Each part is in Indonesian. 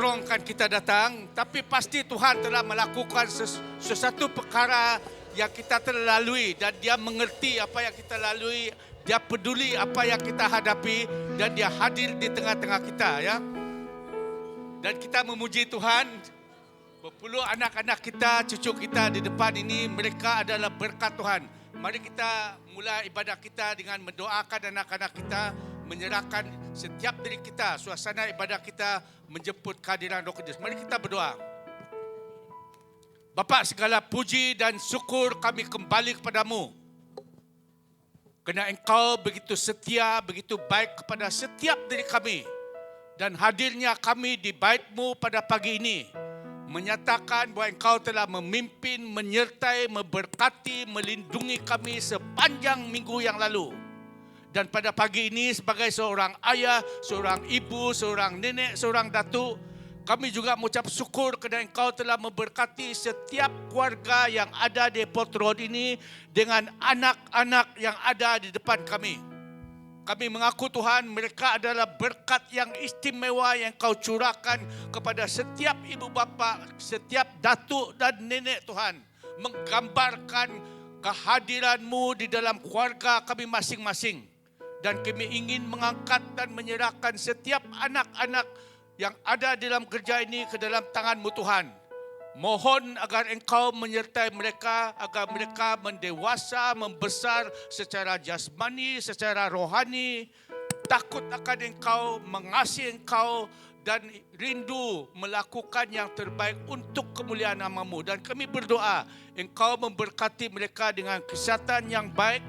dorongkan kita datang, tapi pasti Tuhan telah melakukan sesuatu perkara yang kita telah lalui dan Dia mengerti apa yang kita lalui, Dia peduli apa yang kita hadapi dan Dia hadir di tengah-tengah kita, ya. Dan kita memuji Tuhan, berpuluh anak-anak kita, cucu kita di depan ini, mereka adalah berkat Tuhan. Mari kita mula ibadah kita dengan mendoakan anak-anak kita, menyerahkan setiap diri kita, suasana ibadah kita menjemput kehadiran Roh Kudus. Mari kita berdoa. Bapa, segala puji dan syukur kami kembali kepadamu. Kerana Engkau begitu setia, begitu baik kepada setiap diri kami. Dan hadirnya kami di bait-Mu pada pagi ini menyatakan bahawa Engkau telah memimpin, menyertai, memberkati, melindungi kami sepanjang minggu yang lalu. Dan pada pagi ini sebagai seorang ayah, seorang ibu, seorang nenek, seorang datuk, kami juga mengucap syukur kerana Engkau telah memberkati setiap keluarga yang ada di Port Road ini dengan anak-anak yang ada di depan kami. Kami mengaku Tuhan, mereka adalah berkat yang istimewa yang Kau curahkan kepada setiap ibu bapa, setiap datuk dan nenek Tuhan. Menggambarkan kehadiran-Mu di dalam keluarga kami masing-masing. Dan kami ingin mengangkat dan menyerahkan setiap anak-anak yang ada dalam kerja ini ke dalam tangan-Mu Tuhan. Mohon agar Engkau menyertai mereka, agar mereka mendewasa, membesar secara jasmani, secara rohani, takut akan Engkau, mengasihi Engkau dan rindu melakukan yang terbaik untuk kemuliaan nama-Mu. Dan kami berdoa, Engkau memberkati mereka dengan kesihatan yang baik,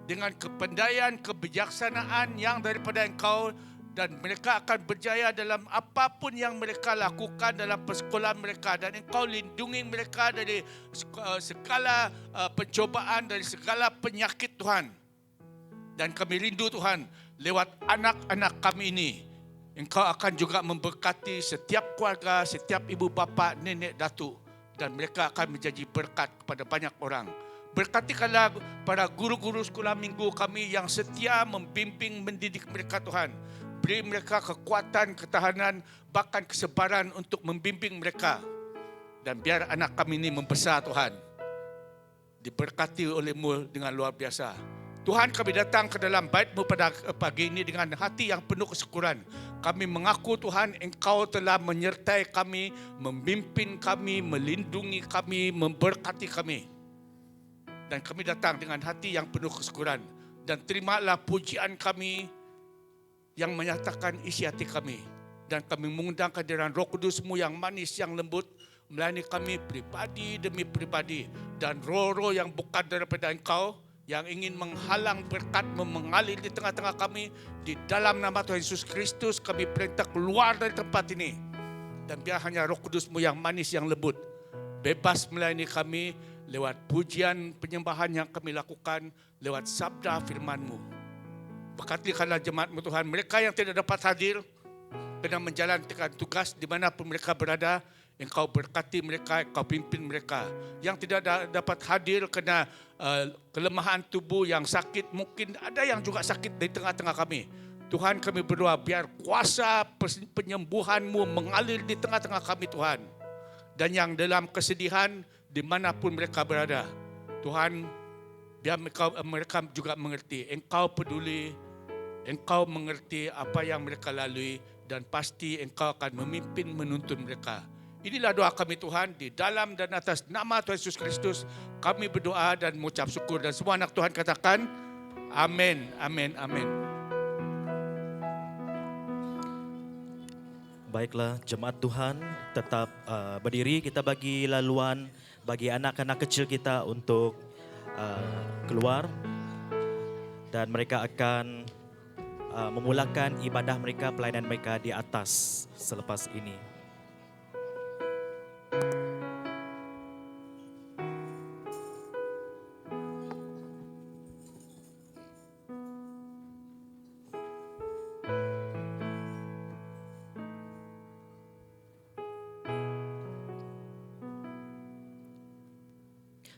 dengan kepandaian, kebijaksanaan yang daripada Engkau, dan mereka akan berjaya dalam apapun yang mereka lakukan dalam persekolahan mereka. Dan Engkau lindungi mereka dari segala pencobaan, dari segala penyakit Tuhan. Dan kami rindu Tuhan, lewat anak-anak kami ini, Engkau akan juga memberkati setiap keluarga, setiap ibu bapa, nenek, datuk. Dan mereka akan menjadi berkat kepada banyak orang. Berkatikanlah para guru-guru sekolah minggu kami yang setia membimbing, mendidik mereka Tuhan. Beri mereka kekuatan, ketahanan, bahkan kesabaran untuk membimbing mereka. Dan biar anak kami ini membesar Tuhan. Diberkati oleh-Mu dengan luar biasa. Tuhan, kami datang ke dalam bait-Mu pada pagi ini dengan hati yang penuh kesyukuran. Kami mengaku Tuhan, Engkau telah menyertai kami, memimpin kami, melindungi kami, memberkati kami. Dan kami datang dengan hati yang penuh kesyukuran. Dan terimalah pujian kami yang menyatakan isi hati kami. Dan kami mengundang kehadiran Roh Kudus-Mu yang manis, yang lembut, melayani kami pribadi demi pribadi. Dan roh-roh yang bukan daripada Engkau, yang ingin menghalang berkat, mengalir di tengah-tengah kami, di dalam nama Tuhan Yesus Kristus, kami perintah keluar dari tempat ini. Dan biar hanya Roh Kudus-Mu yang manis, yang lembut, bebas melayani kami, lewat pujian penyembahan yang kami lakukan, lewat sabda firman-Mu. Berkatikanlah jemaat-Mu Tuhan, mereka yang tidak dapat hadir, kena menjalankan tugas di mana pun mereka berada, Engkau berkati mereka, Engkau pimpin mereka. Yang tidak dapat hadir kena kelemahan tubuh, yang sakit, mungkin ada yang juga sakit di tengah-tengah kami. Tuhan, kami berdoa biar kuasa penyembuhan-Mu mengalir di tengah-tengah kami Tuhan. Dan yang dalam kesedihan, dimanapun mereka berada, Tuhan, biar mereka juga mengerti Engkau peduli, Engkau mengerti apa yang mereka lalui, dan pasti Engkau akan memimpin, menuntun mereka. Inilah doa kami Tuhan, di dalam dan atas nama Tuhan Yesus Kristus kami berdoa dan mengucap syukur. Dan semua anak Tuhan katakan amin, amin, amin. Baiklah, jemaat Tuhan tetap berdiri. Kita bagi laluan bagi anak-anak kecil kita untuk keluar. Dan mereka akan memulakan ibadah mereka, pelayanan mereka di atas selepas ini.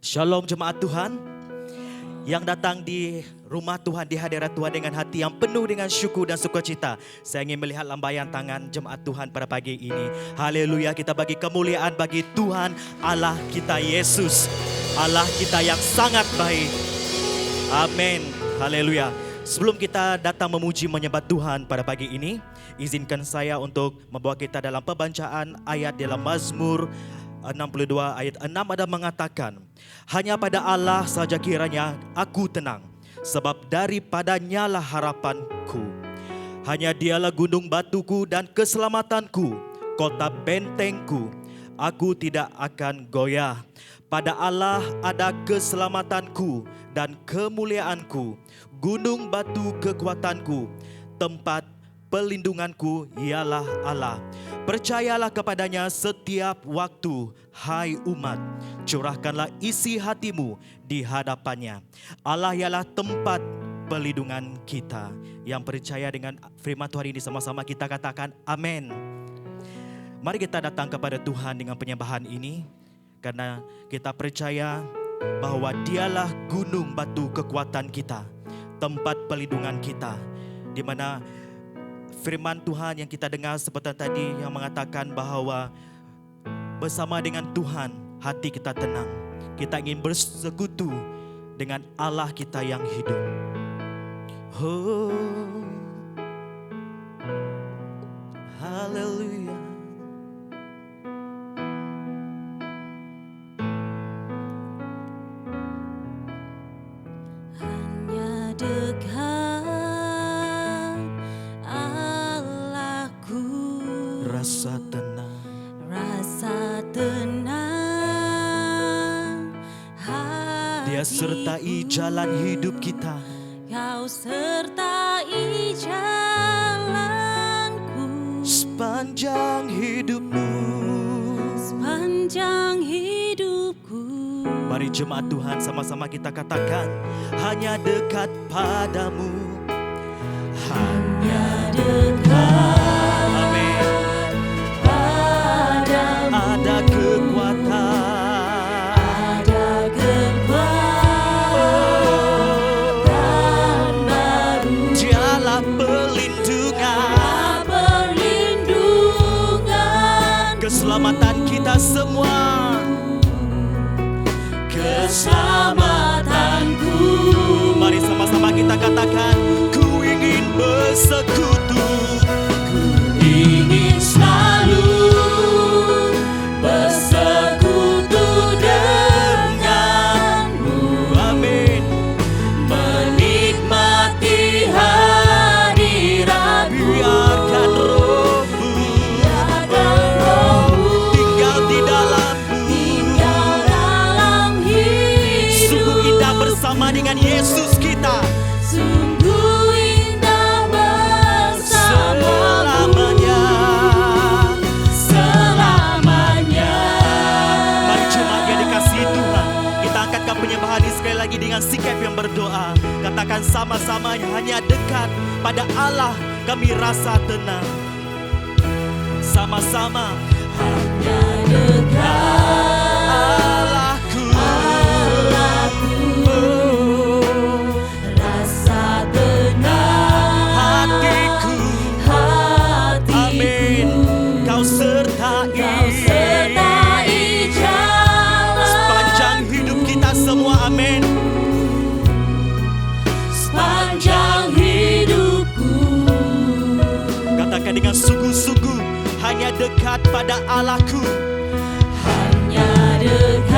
Shalom jemaat Tuhan. yang datang di rumah Tuhan, di hadirat Tuhan dengan hati yang penuh dengan syukur dan sukacita. Saya ingin melihat lambaian tangan jemaat Tuhan pada pagi ini. Haleluya, kita bagi kemuliaan bagi Tuhan Allah kita Yesus, Allah kita yang sangat baik. Amin. Haleluya. Sebelum kita datang memuji menyembah Tuhan pada pagi ini, izinkan saya untuk membawa kita dalam pembacaan ayat dalam Mazmur 62 ayat 6 ada mengatakan, hanya pada Allah saja kiranya aku tenang, sebab daripadanya lah harapanku. Hanya dialah gunung batuku dan keselamatanku, kota bentengku, aku tidak akan goyah. Pada Allah ada keselamatanku dan kemuliaanku, gunung batu kekuatanku, tempat pelindunganku ialah Allah. Percayalah kepadanya setiap waktu, hai umat. Curahkanlah isi hatimu di hadapannya. Allah ialah tempat pelindungan kita. Yang percaya dengan firman Tuhan ini sama-sama kita katakan amin. Mari kita datang kepada Tuhan dengan penyembahan ini, karena kita percaya bahwa dialah gunung batu kekuatan kita, tempat pelindungan kita, di mana firman Tuhan yang kita dengar seperti tadi yang mengatakan bahwa bersama dengan Tuhan hati kita tenang. Kita ingin bersekutu dengan Allah kita yang hidup. Oh, haleluya. Hanya dekat Allahku, Rasa tenang, rasa tenang Dia sertai jalan hidup kita. Kau sertai jalanku Sepanjang hidupmu. sepanjang hidupku. Mari jemaat Tuhan sama-sama kita katakan, hanya dekat padamu, Hanya dekat amin, padamu ada kekuatan, ada kekuatan baru, dialah pelindungan, perlindungan, keselamatan kita semua, keselamatanku. Mari sama-sama kita katakan, ku ingin bersekutu, Ingin selalu bersekutu denganmu, amin, menikmati hadiratmu. biarkan rohmu tinggal di dalammu. Tinggal dalam hidup, Sungguh indah bersama dengan Yesus kita sungguh indah bersamamu selamanya. selamanya. Mari jemaat yang dikasihi Tuhan, kita angkatkan penyembahan ini sekali lagi dengan sikap yang berdoa. Katakan sama-sama, hanya dekat pada Allah kami rasa tenang. Sama-sama, Hanya dekat Allahku, rasa tenang hatiku, amin, kau sertai jalan sepanjang hidup kita semua, amin. sepanjang hidupku. Katakan dengan sungguh-sungguh, hanya dekat pada Allahku, Hanya dekat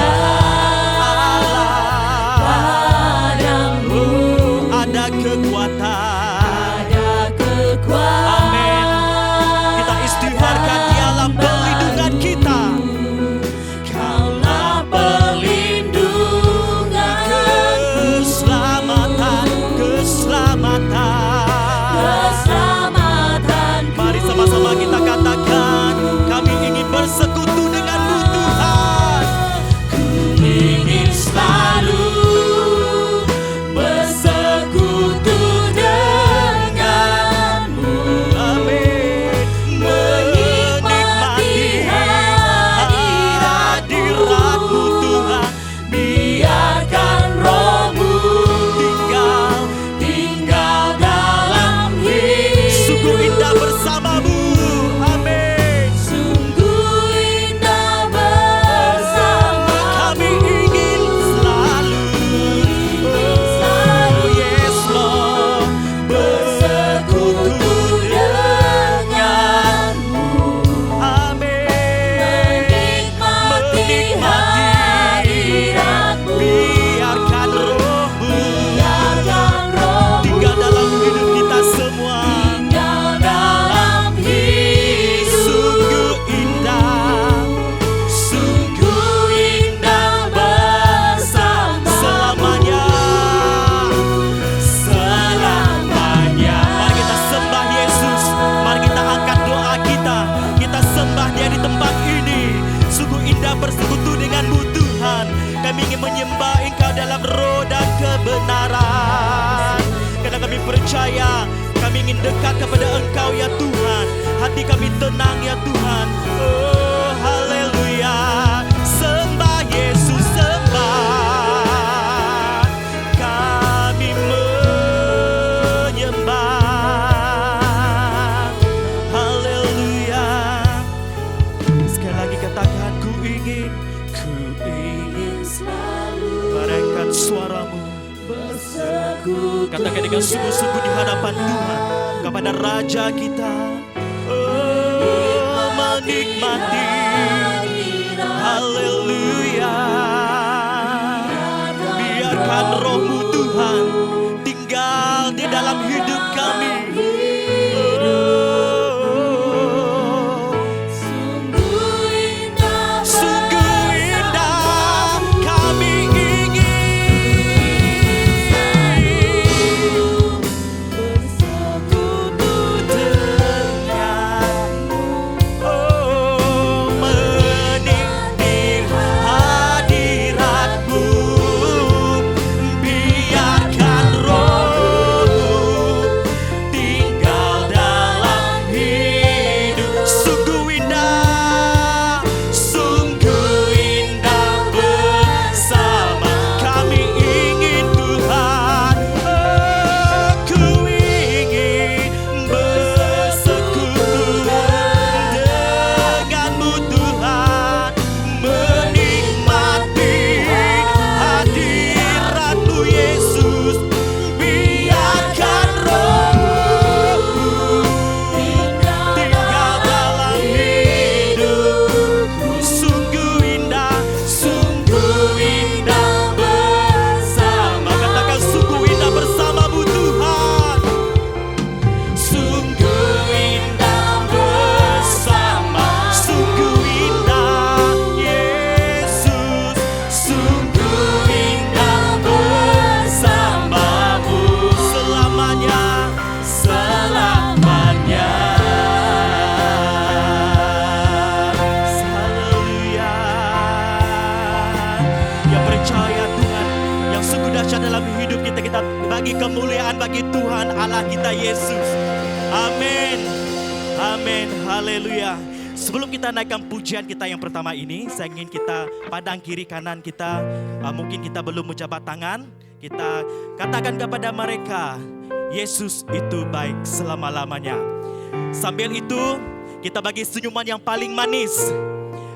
padamu, ada kekuatan, ada kekuatan. amin. Kita istiharkan dialah pelindungan kita, Kaulah perlindunganku, keselamatan, keselamatan. Mari sama-sama kita katakan, kami ingin bersekutu denganmu Tuhan. Ku sembah Dia di tempat ini. Sungguh indah bersekutu denganmu Tuhan. Kami ingin menyembah Engkau dalam roh dan kebenaran. Karena kami percaya, kami ingin dekat kepada Engkau ya Tuhan. Hati kami tenang ya Tuhan. Oh haleluya. Sembah Yesus, sembah. Kami menyembah. Haleluya. Sekali lagi katakan, ku ingin merengkan suaramu. Katakan dengan sungguh-sungguh di hadapan Tuhan kepada Raja kita. Oh, menikmati. Haleluya. Biarkan roh-Mu Tuhan tinggal di dalam hidup kami. Sungguh indah kami bagi kemuliaan bagi Tuhan Allah kita Yesus. Amin. Amin. Haleluya. Sebelum kita naikkan pujian kita yang pertama ini, saya ingin kita pandang kiri kanan kita. Mungkin kita belum menjabat tangan. Kita katakan kepada mereka, Yesus itu baik selama-lamanya. Sambil itu, kita bagi senyuman yang paling manis.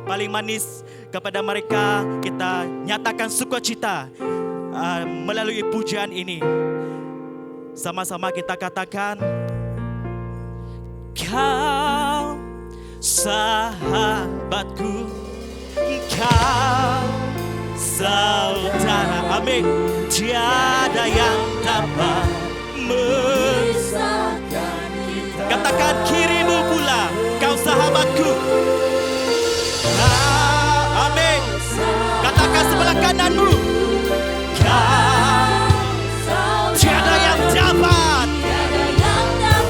Paling manis kepada mereka, kita nyatakan sukacita melalui pujian ini. Sama-sama kita katakan, Kau sahabatku, Kau saudara, amin. Tiada yang dapat memisahkan kita. Katakan kirimu pula, Kau sahabatku. Amin. Katakan sebelah kananmu, tiada yang dapat.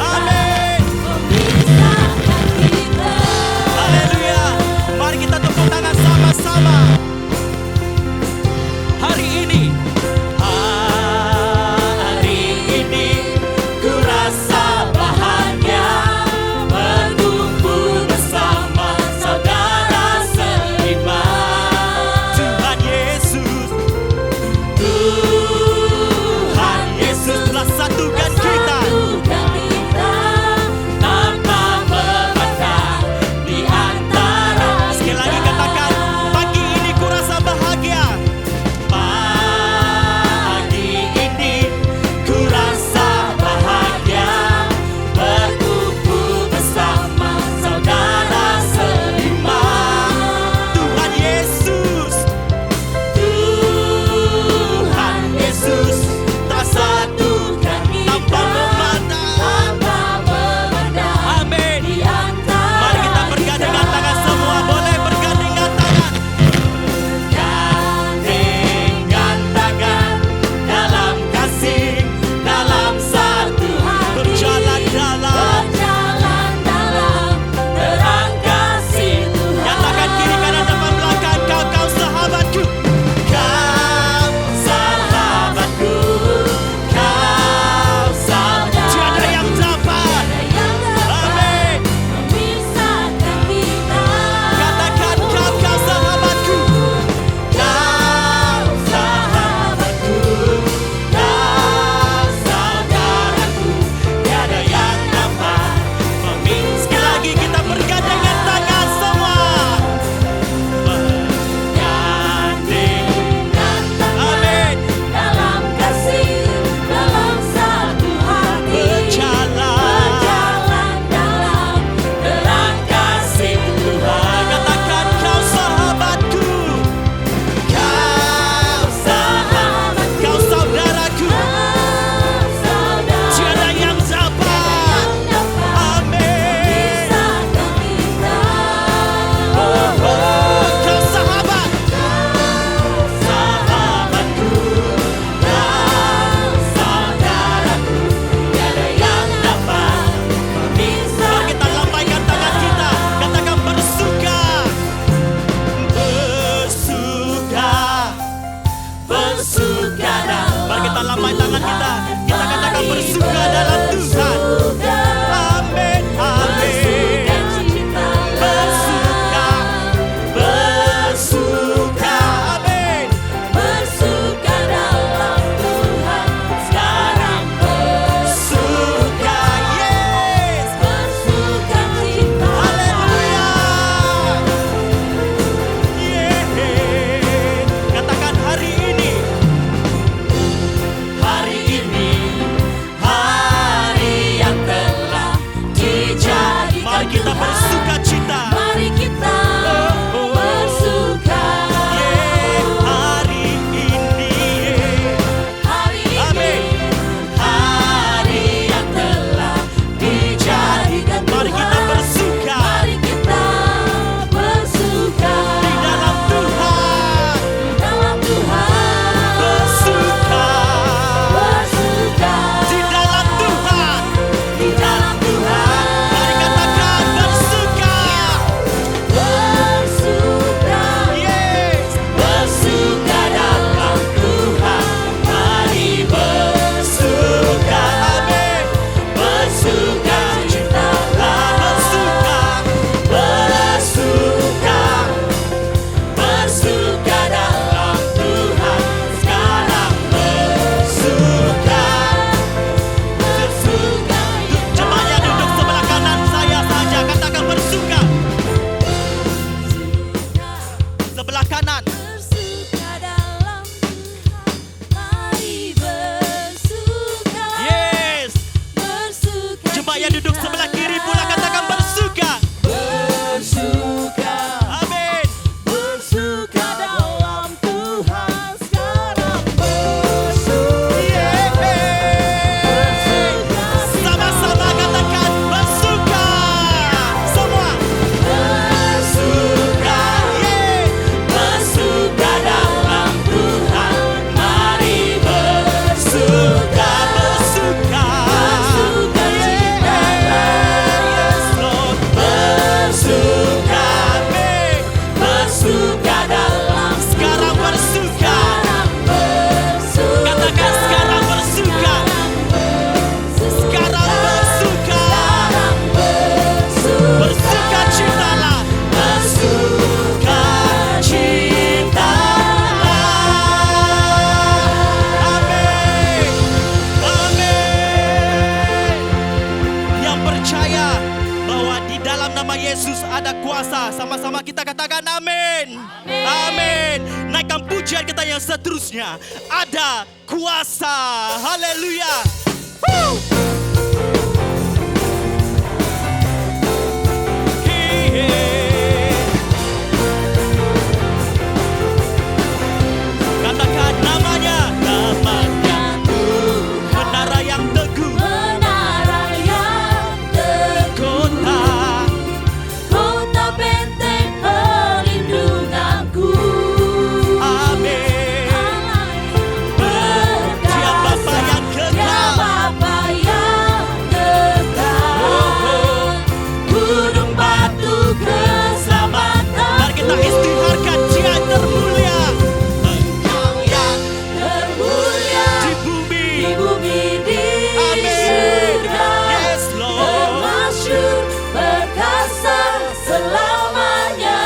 Amin. Haleluya. Mari kita tepuk tangan sama-sama. Hari ini ku rasa bahagia penuh kuasa. Sama-sama kita katakan amin. Amin. Naikkan pujian kita yang seterusnya. Ada kuasa. Haleluya. Woo. Katakan namanya, namanya menara yang teguh, menara yang teguh, kota benteng perlindunganku. amin. Dia Bapa yang Dia kekal, Bapa yang kekal, gunung batu keselamatan. mari kita istiharkan Dia termulia. Engkau yang Termulia di bumi, di bumi di amin. surga, Yes Lord. termasyur perkasa selamanya.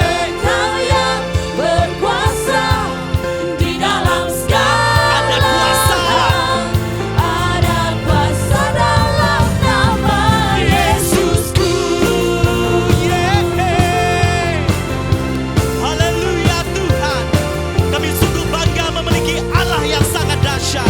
Engkau yang berkuasa di dalam segala Ada kuasa. hal. Ada kuasa dalam nama Yesusku. Haleluya Tuhan. Kami sungguh bangga memiliki Allah yang sangat dahsyat.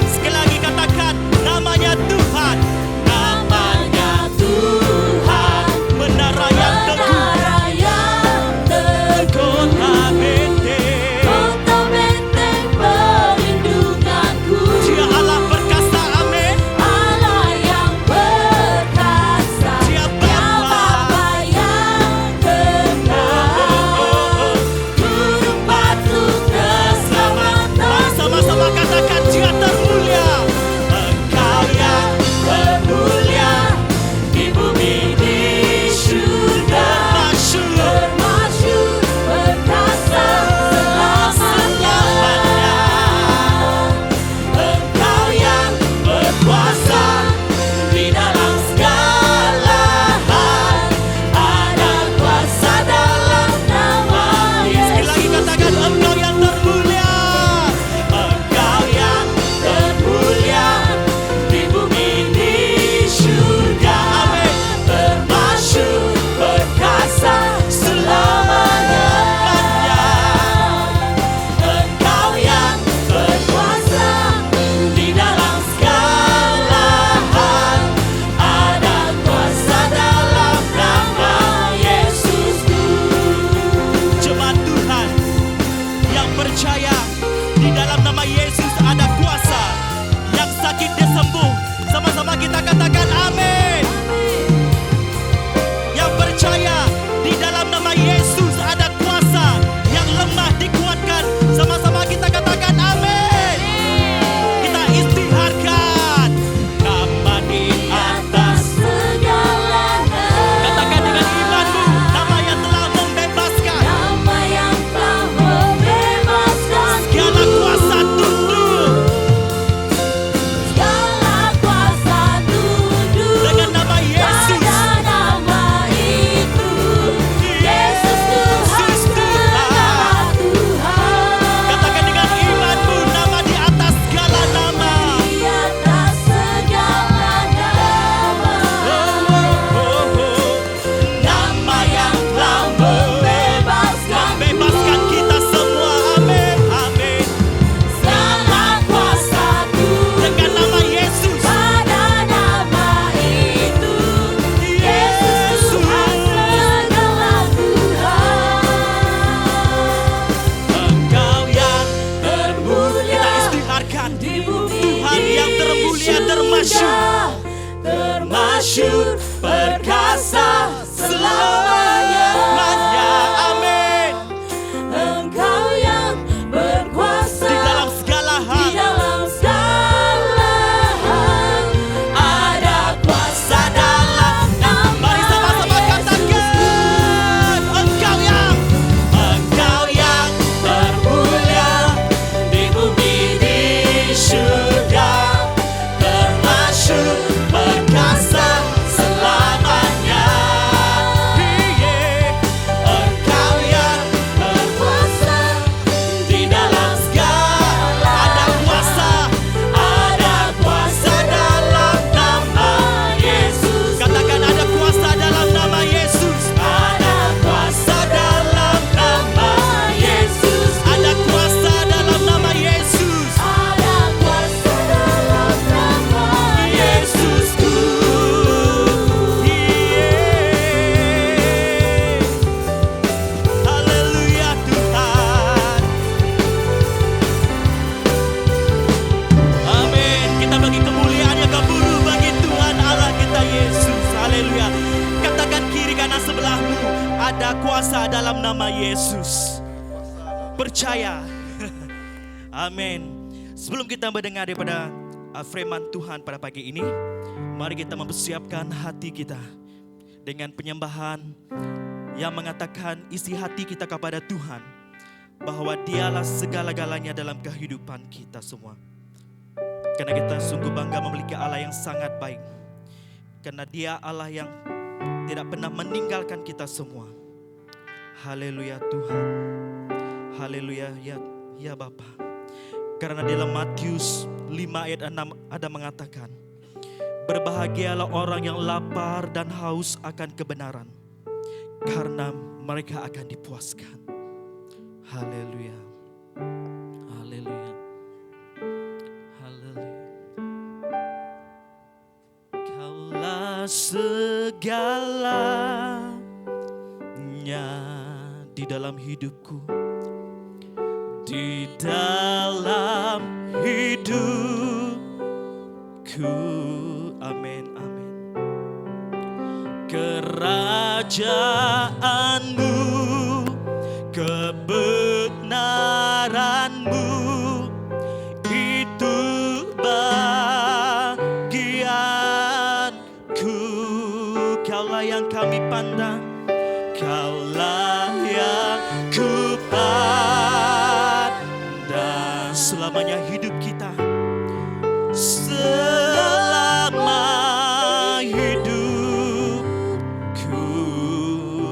Sekali lagi katakan namanya Tuhan. Namanya Tuhan, Menara yang teguh, menara yang teguh, kota benteng. kota benteng perlindunganku. Dia Allah perkasa, amin. Allah yang perkasa, Dia Dia Bapa. Bapa yang kekal, gunung batu keselamatan. Mari sama-sama katakan Dia termulia. Engkau yang Termulia di bumi di surga, masyhur. termasyur perkasa selamanya. Engkau yang berkuasa di dalam segala hal. Ada kuasa dalam nama Sekali lagi Yesus. katakan Engkau yang termulia. Engkau yang Termulia di bumi di surga, amin. termasyur perkasa selamanya. Engkau yang berkuasa di dalam segala hal. Ada kuasa dalam nama Yesusku. Jemaat Tuhan yang percaya di dalam nama Yesus ada kuasa. Yang sakit dia sembuh. Sama-sama kita katakan amin. Yang percaya di dalam nama Yesus ada kuasa. Yang lemah dikuatkan. Sama-sama kita katakan amin. Kita istiharkan nama di atas. Segalanya, Katakan dengan imanmu, nama yang telah membebaskan. nama yang telah membebaskan. Segala kuasa tunduk Segala kuasa tunduk dengan nama Yesus. pada nama itu. Yesus Tuhan, segala Tuhan. Katakan dengan imanmu, nama di atas segala nama. Di atas segala nama, nama yang telah membebaskan. Bebaskan kita semua, amin, amin. Segala kuasa tunduk Dengan nama Yesus. pada nama itu. Yesus Tuhan, segala Tuhan. Engkau yang Termulia kita istiharkan. di bumi Tuhan yang termulia, di termasyur. surga, termasyur perkasa selamanya. Namanya, amin. Engkau yang berkuasa Di dalam segala di hal. dalam segala hal. Ada kuasa dalam nama Mari sama-sama katakan. Engkau yang termulia di bumi di surga, termasyur perkasa selamanya. Ada kuasa dalam nama Yesus. Percaya. Amin. Sebelum kita mendengar daripada firman Tuhan pada pagi ini, mari kita mempersiapkan hati kita dengan penyembahan yang mengatakan isi hati kita kepada Tuhan, bahwa Dialah segala-galanya dalam kehidupan kita semua. Karena kita sungguh bangga memiliki Allah yang sangat baik. Karena Dia Allah yang tidak pernah meninggalkan kita semua. Haleluya Tuhan. Haleluya ya Bapa. Karena dalam Matius 5 ayat 6 ada mengatakan, berbahagialah orang yang lapar dan haus akan kebenaran, karena mereka akan dipuaskan. Haleluya. Haleluya. Haleluya. Kaulah segalanya di dalam hidupku, di dalam hidupku. Amin, amin. Kerajaanmu, kebenaranmu, itu bagianku. Kaulah yang kami pandang, Kaulah yang ku pandang. Selamanya hidup kita, selama hidupku,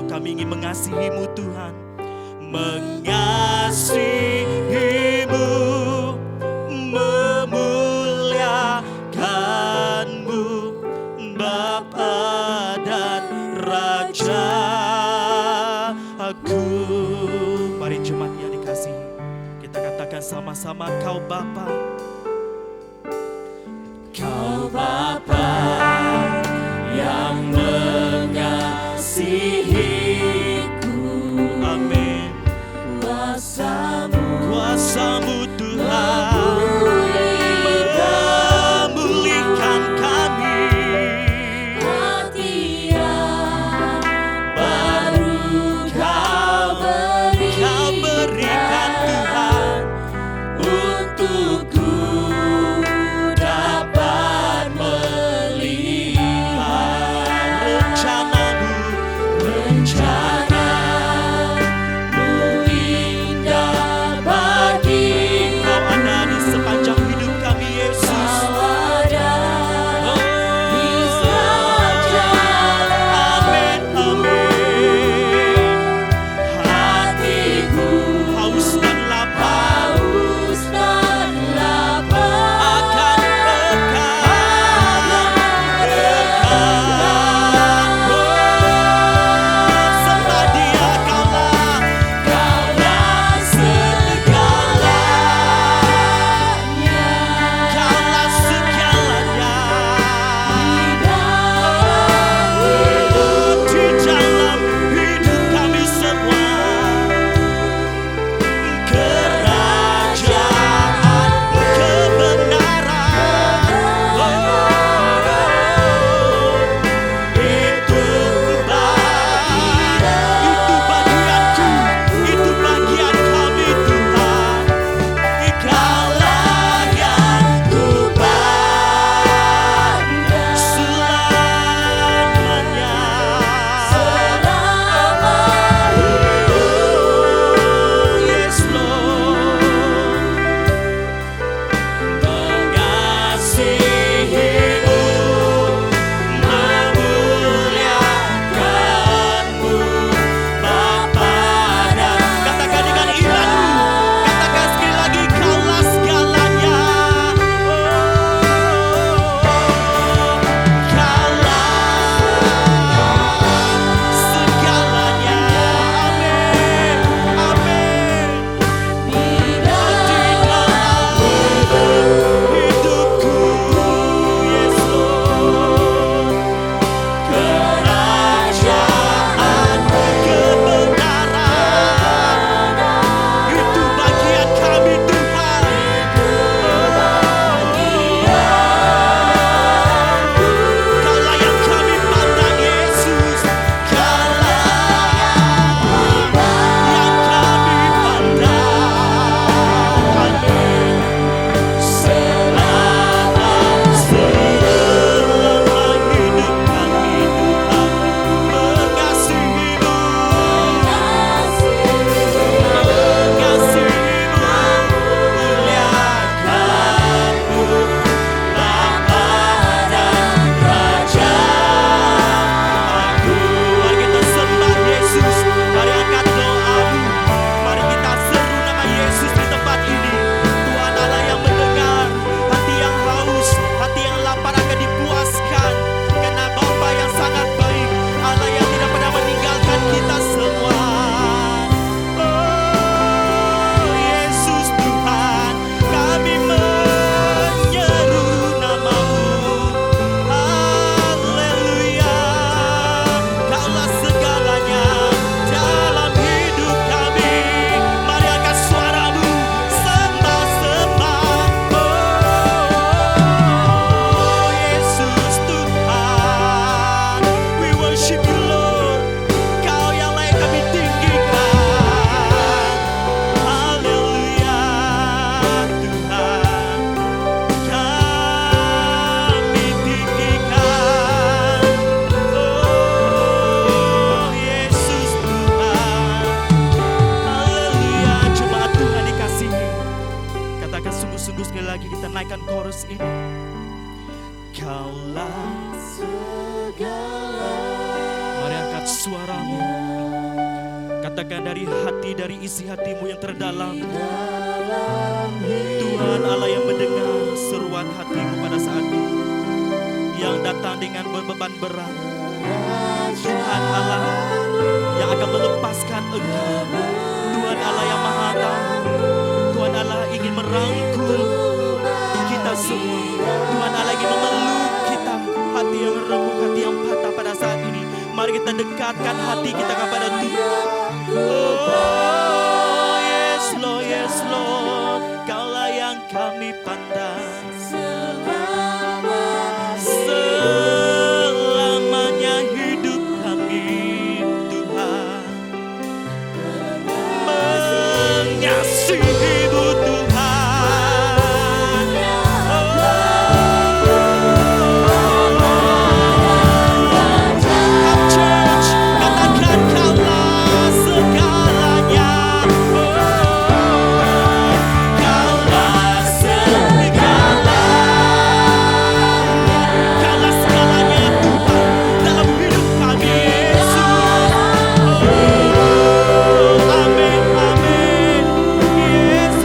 kami ingin mengasihi-Mu Tuhan, mengasihi-Mu, memuliakan-Mu, Bapa dan Raja aku. Mari jemaat yang dikasihi, kita katakan sama-sama, Kau Bapa, Kau Bapa yang mengasihiku. amin. Kuasa-Mu Tuhan memulihkan kami. Hati yang baru Kau berikan Tuhan, untukku dapat suaramu. Katakan dari hati, dari isi hatimu yang terdalam. Tuhan Allah yang mendengar seruan hatimu pada saat ini, yang datang dengan beban berat. Tuhan Allah yang akan melepaskan engkau. Tuhan Allah yang maha tahu. Tuhan Allah ingin merangkul kita semua. Tuhan Allah ingin memeluk kita. Hati yang remuk, hati yang patah pada saat ini. Mari kita dekatkan hati kita kepada Tuhan. Oh yes Lord, yes Lord, Kaulah yang kami pandang. Selamanya hidup kami Tuhan mengasihimu Tuhan. Church, katakan Kaulah segalanya. Kaulah segalanya. Kaulah segalanya Tuhan dalam hidup kami Yesus. Oh, amin, amin. Yes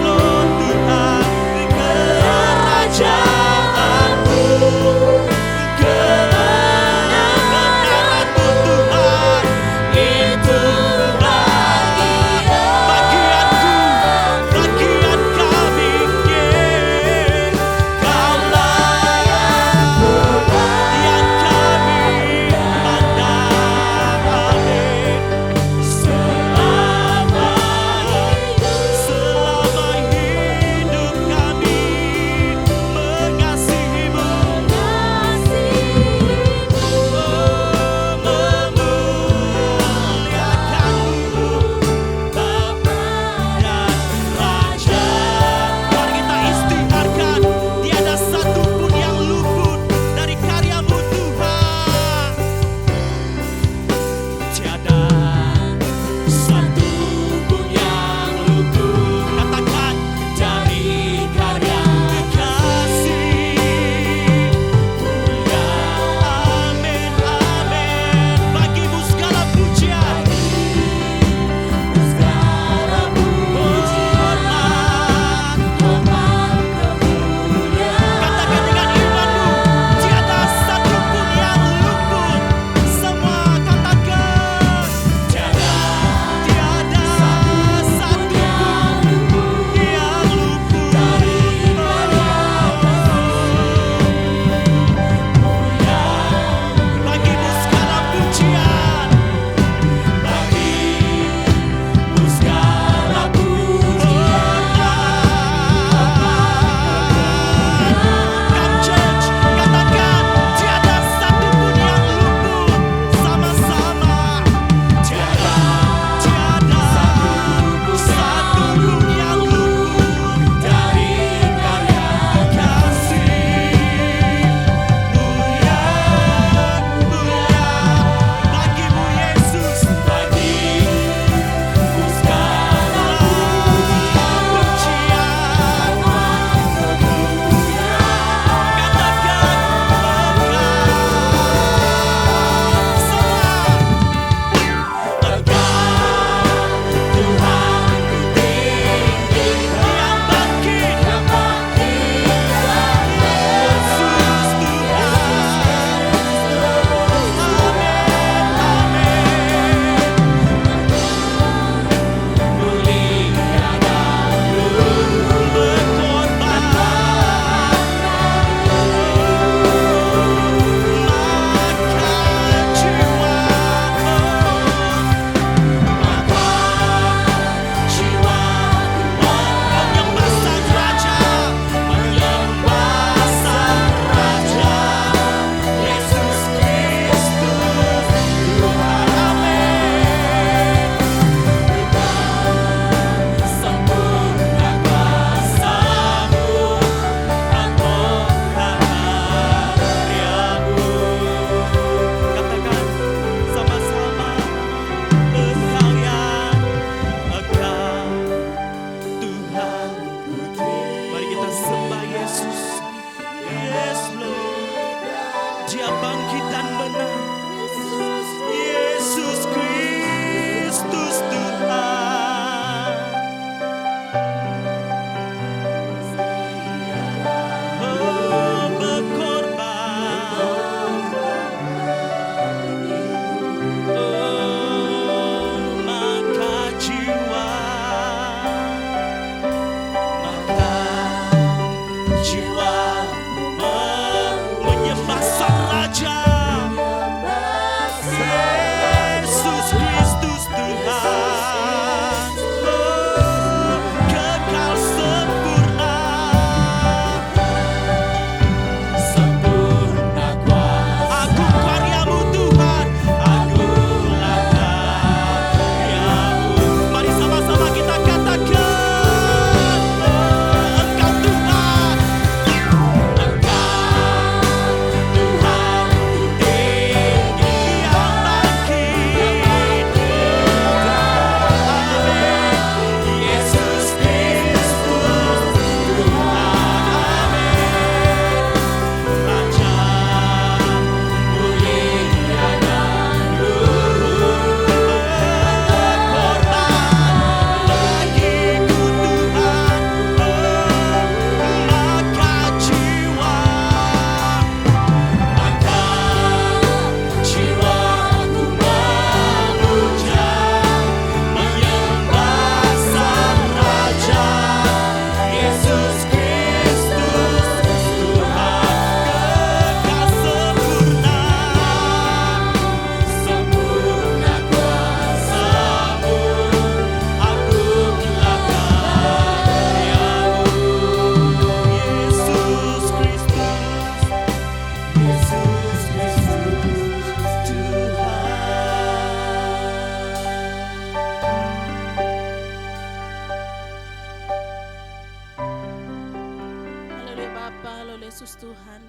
Tuhan.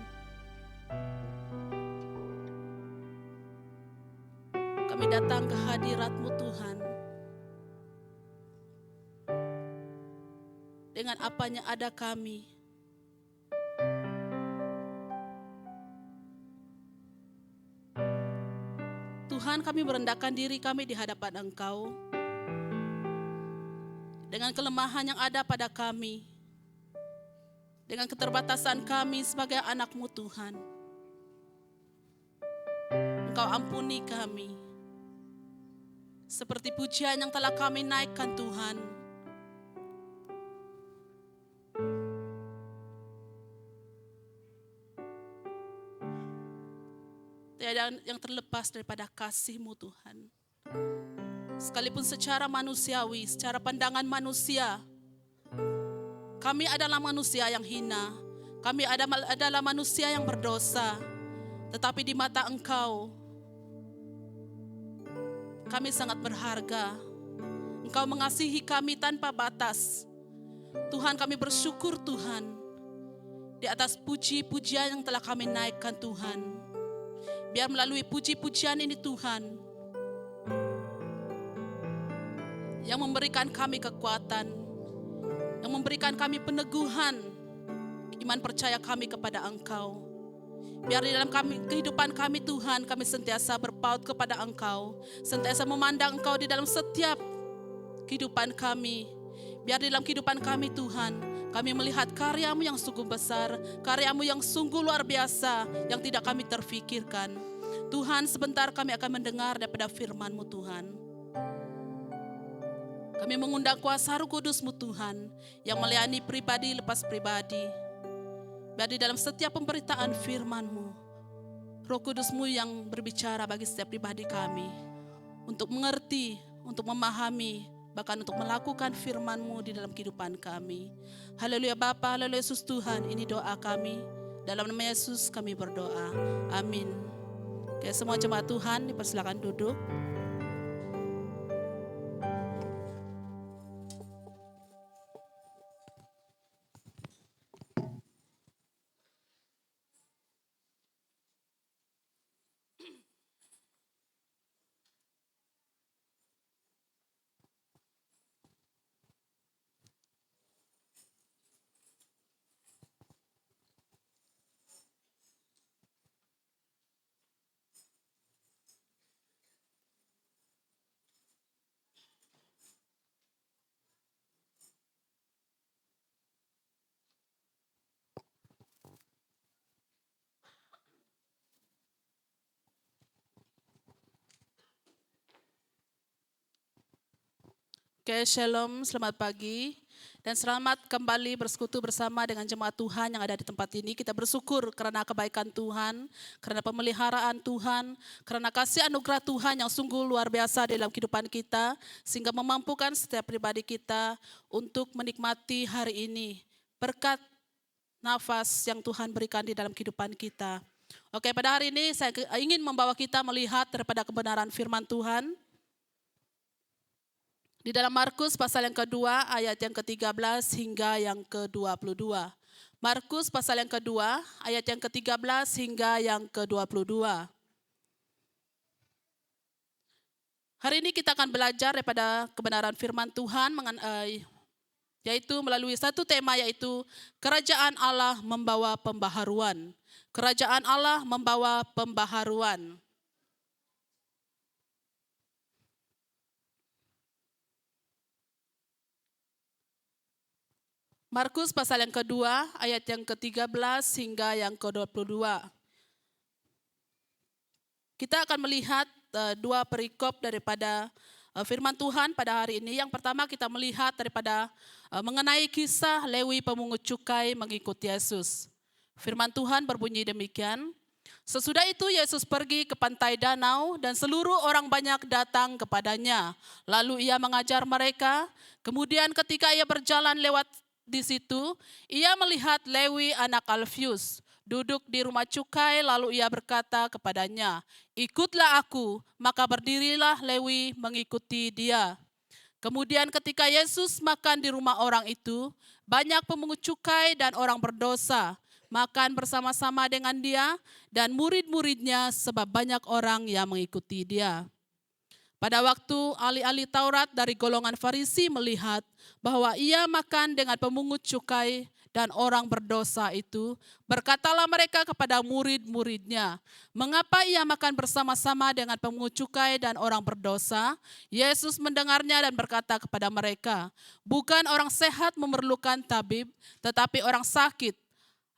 Kami datang ke hadirat-Mu Tuhan. Dengan apanya ada kami. Tuhan, kami merendahkan diri kami di hadapan Engkau. Dengan kelemahan yang ada pada kami. Dengan keterbatasan kami sebagai anak-Mu Tuhan. Engkau ampuni kami. Seperti pujian yang telah kami naikkan Tuhan. Tiada yang terlepas daripada kasih-Mu Tuhan. Sekalipun secara manusiawi, secara pandangan manusia, kami adalah manusia yang hina. Kami adalah manusia yang berdosa. Tetapi di mata Engkau, kami sangat berharga. Engkau mengasihi kami tanpa batas. Tuhan, kami bersyukur Tuhan. Di atas puji-pujian yang telah kami naikkan Tuhan. Biar melalui puji-pujian ini Tuhan, yang memberikan kami kekuatan, yang memberikan kami peneguhan, iman percaya kami kepada Engkau. Biar di dalam kehidupan kami Tuhan, kami sentiasa berpaut kepada Engkau, sentiasa memandang Engkau di dalam setiap kehidupan kami. Biar di dalam kehidupan kami Tuhan, kami melihat karya-Mu yang sungguh besar, karya-Mu yang sungguh luar biasa, yang tidak kami terfikirkan. Tuhan, sebentar kami akan mendengar daripada firman-Mu Tuhan. Kami mengundang kuasa Roh Kudus-Mu Tuhan, yang melayani pribadi lepas pribadi. Biar di dalam setiap pemberitaan firman-Mu, Roh Kudus-Mu yang berbicara bagi setiap pribadi kami, untuk mengerti, untuk memahami, bahkan untuk melakukan firman-Mu di dalam kehidupan kami. Haleluya Bapa, haleluya Yesus Tuhan, ini doa kami. Dalam nama Yesus kami berdoa. Amin. Oke, semua jemaat Tuhan dipersilakan duduk. Oke, shalom, selamat pagi. Dan selamat kembali bersekutu bersama dengan jemaat Tuhan yang ada di tempat ini. Kita bersyukur karena kebaikan Tuhan, karena pemeliharaan Tuhan, karena kasih anugerah Tuhan yang sungguh luar biasa dalam kehidupan kita, sehingga memampukan setiap pribadi kita untuk menikmati hari ini berkat nafas yang Tuhan berikan di dalam kehidupan kita. Oke, pada hari ini saya ingin membawa kita melihat daripada kebenaran firman Tuhan. Di dalam Markus pasal yang kedua, ayat yang ke-13 hingga yang ke-22. Markus pasal yang kedua, ayat yang ke-13 hingga yang ke-22. Hari ini kita akan belajar daripada kebenaran firman Tuhan, yaitu melalui satu tema, yaitu Kerajaan Allah membawa pembaharuan. Kerajaan Allah membawa pembaharuan. Markus pasal yang kedua, ayat yang ke-13 hingga yang ke-22. Kita akan melihat dua perikop daripada firman Tuhan pada hari ini. Yang pertama kita melihat daripada mengenai kisah Lewi pemungut cukai mengikut Yesus. Firman Tuhan berbunyi demikian. Sesudah itu Yesus pergi ke pantai danau dan seluruh orang banyak datang kepadanya. Lalu ia mengajar mereka. Kemudian ketika ia berjalan lewat di situ, ia melihat Lewi anak Alfius duduk di rumah cukai, lalu ia berkata kepadanya, "Ikutlah aku." Maka berdirilah Lewi mengikuti dia. Kemudian ketika Yesus makan di rumah orang itu, banyak pemungut cukai dan orang berdosa makan bersama-sama dengan dia dan murid-muridnya sebab banyak orang yang mengikuti dia. Pada waktu ahli-ahli Taurat dari golongan Farisi melihat bahwa ia makan dengan pemungut cukai dan orang berdosa itu, berkatalah mereka kepada murid-muridnya, "Mengapa ia makan bersama-sama dengan pemungut cukai dan orang berdosa?" Yesus mendengarnya dan berkata kepada mereka, "Bukan orang sehat memerlukan tabib, tetapi orang sakit.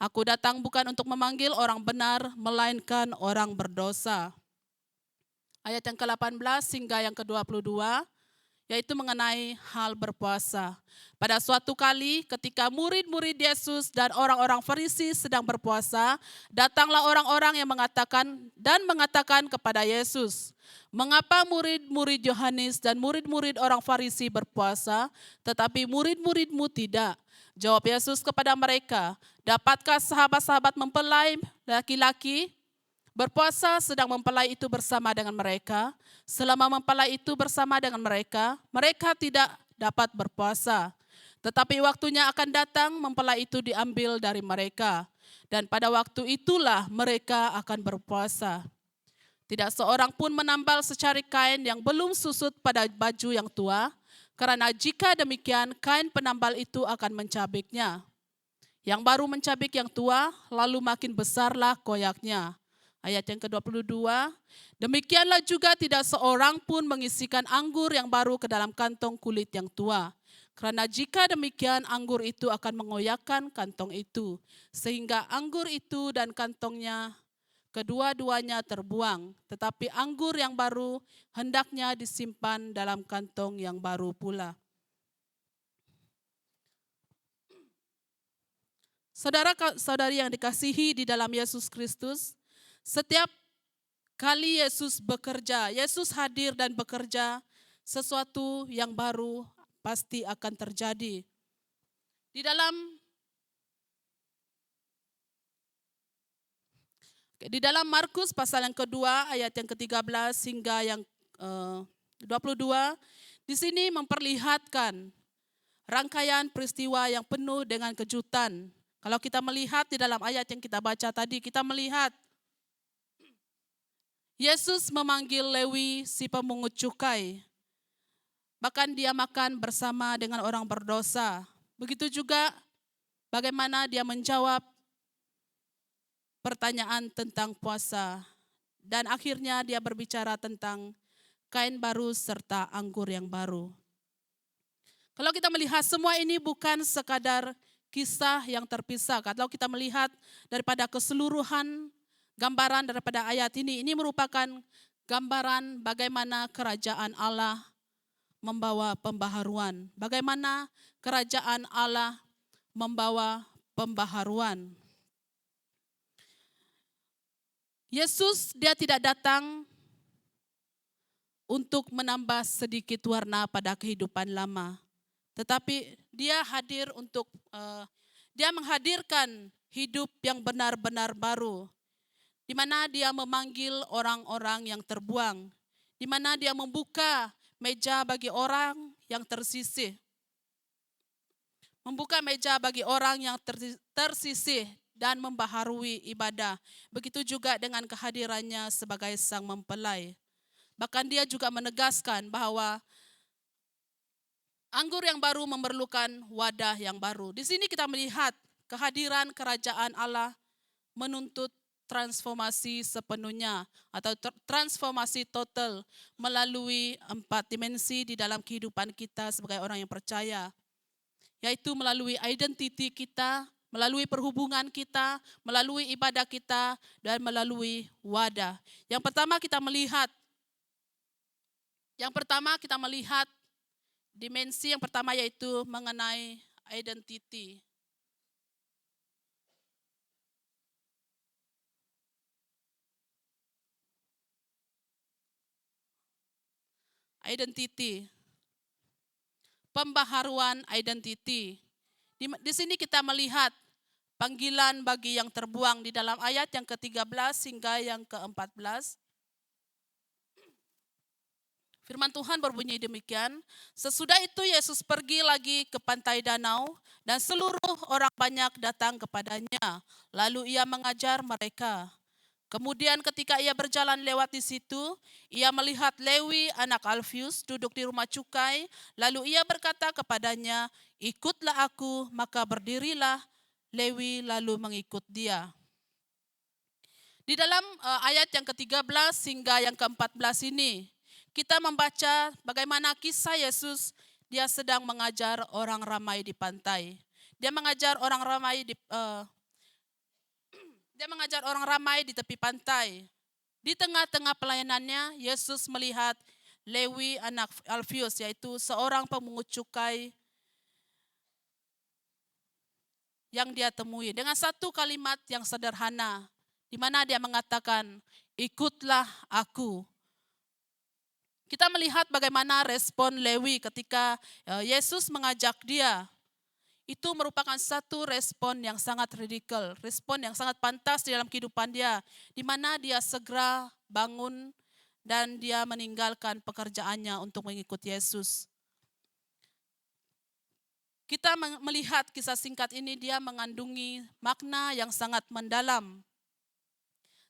Aku datang bukan untuk memanggil orang benar, melainkan orang berdosa." Ayat yang ke-18 hingga yang ke-22, yaitu mengenai hal berpuasa. Pada suatu kali ketika murid-murid Yesus dan orang-orang Farisi sedang berpuasa, datanglah orang-orang yang mengatakan kepada Yesus, "Mengapa murid-murid Yohanes dan murid-murid orang Farisi berpuasa, tetapi murid-muridmu tidak?" Jawab Yesus kepada mereka, "Dapatkah sahabat-sahabat mempelai laki-laki berpuasa sedang mempelai itu bersama dengan mereka? Selama mempelai itu bersama dengan mereka, mereka tidak dapat berpuasa. Tetapi waktunya akan datang, mempelai itu diambil dari mereka. Dan pada waktu itulah mereka akan berpuasa. Tidak seorang pun menambal secari kain yang belum susut pada baju yang tua, karena jika demikian kain penambal itu akan mencabiknya. Yang baru mencabik yang tua, lalu makin besarlah koyaknya." Ayat yang ke-22, "Demikianlah juga tidak seorang pun mengisikan anggur yang baru ke dalam kantong kulit yang tua. Karena jika demikian anggur itu akan mengoyakkan kantong itu, sehingga anggur itu dan kantongnya kedua-duanya terbuang. Tetapi anggur yang baru hendaknya disimpan dalam kantong yang baru pula." Saudara-saudari yang dikasihi di dalam Yesus Kristus, setiap kali Yesus bekerja, Yesus hadir dan bekerja, sesuatu yang baru pasti akan terjadi. Di dalam Markus pasal yang kedua ayat yang ke-13 hingga yang 22, di sini memperlihatkan rangkaian peristiwa yang penuh dengan kejutan. Kalau kita melihat di dalam ayat yang kita baca tadi, kita melihat Yesus memanggil Lewi si pemungut cukai. Bahkan dia makan bersama dengan orang berdosa. Begitu juga bagaimana dia menjawab pertanyaan tentang puasa. Dan akhirnya dia berbicara tentang kain baru serta anggur yang baru. Kalau kita melihat semua ini bukan sekadar kisah yang terpisah. Kalau kita melihat daripada keseluruhan gambaran daripada ayat ini merupakan gambaran bagaimana kerajaan Allah membawa pembaharuan. Bagaimana kerajaan Allah membawa pembaharuan. Yesus dia tidak datang untuk menambah sedikit warna pada kehidupan lama. Tetapi dia hadir untuk, dia menghadirkan hidup yang benar-benar baru. Di mana dia memanggil orang-orang yang terbuang, di mana dia membuka meja bagi orang yang tersisih. Membuka meja bagi orang yang tersisih dan membaharui ibadah. Begitu juga dengan kehadirannya sebagai sang mempelai. Bahkan dia juga menegaskan bahwa anggur yang baru memerlukan wadah yang baru. Di sini kita melihat kehadiran kerajaan Allah menuntut transformasi sepenuhnya atau transformasi total melalui 4 dimensi di dalam kehidupan kita sebagai orang yang percaya. Yaitu melalui identiti kita, melalui perhubungan kita, melalui ibadah kita, dan melalui wadah. Yang pertama kita melihat dimensi yang pertama yaitu mengenai identiti. Identiti. Pembaharuan identiti. Di sini kita melihat panggilan bagi yang terbuang di dalam ayat yang ke-13 hingga yang ke-14. Firman Tuhan berbunyi demikian, sesudah itu Yesus pergi lagi ke pantai danau dan seluruh orang banyak datang kepadanya. Lalu ia mengajar mereka. Kemudian ketika ia berjalan lewat di situ, ia melihat Lewi anak Alfius duduk di rumah cukai. Lalu ia berkata kepadanya, ikutlah aku, maka berdirilah Lewi lalu mengikut dia. Di dalam ayat yang ke-13 hingga yang ke-14 ini, kita membaca bagaimana kisah Yesus, dia sedang mengajar orang ramai di pantai. Dia mengajar orang ramai di tepi pantai. Di tengah-tengah pelayanannya, Yesus melihat Lewi anak Alfius, yaitu seorang pemungut cukai yang dia temui dengan satu kalimat yang sederhana, di mana dia mengatakan, ikutlah aku. Kita melihat bagaimana respon Lewi ketika Yesus mengajak dia. Itu merupakan satu respon yang sangat radikal, respon yang sangat pantas di dalam kehidupan dia, di mana dia segera bangun dan dia meninggalkan pekerjaannya untuk mengikut Yesus. Kita melihat kisah singkat ini, dia mengandungi makna yang sangat mendalam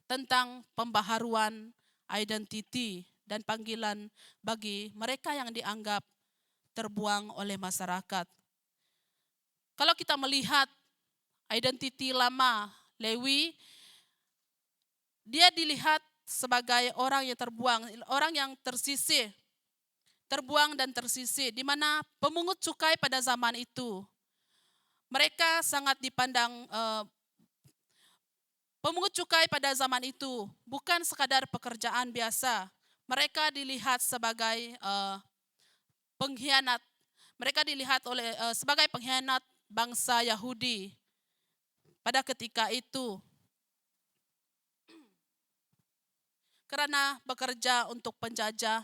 tentang pembaharuan identiti dan panggilan bagi mereka yang dianggap terbuang oleh masyarakat. Kalau kita melihat identiti lama Lewi, dia dilihat sebagai orang yang terbuang, orang yang tersisih, terbuang dan tersisih, di mana pemungut cukai pada zaman itu, mereka sangat dipandang, pemungut cukai pada zaman itu bukan sekadar pekerjaan biasa. Mereka dilihat sebagai pengkhianat. Mereka dilihat sebagai pengkhianat bangsa Yahudi pada ketika itu. Karena bekerja untuk penjajah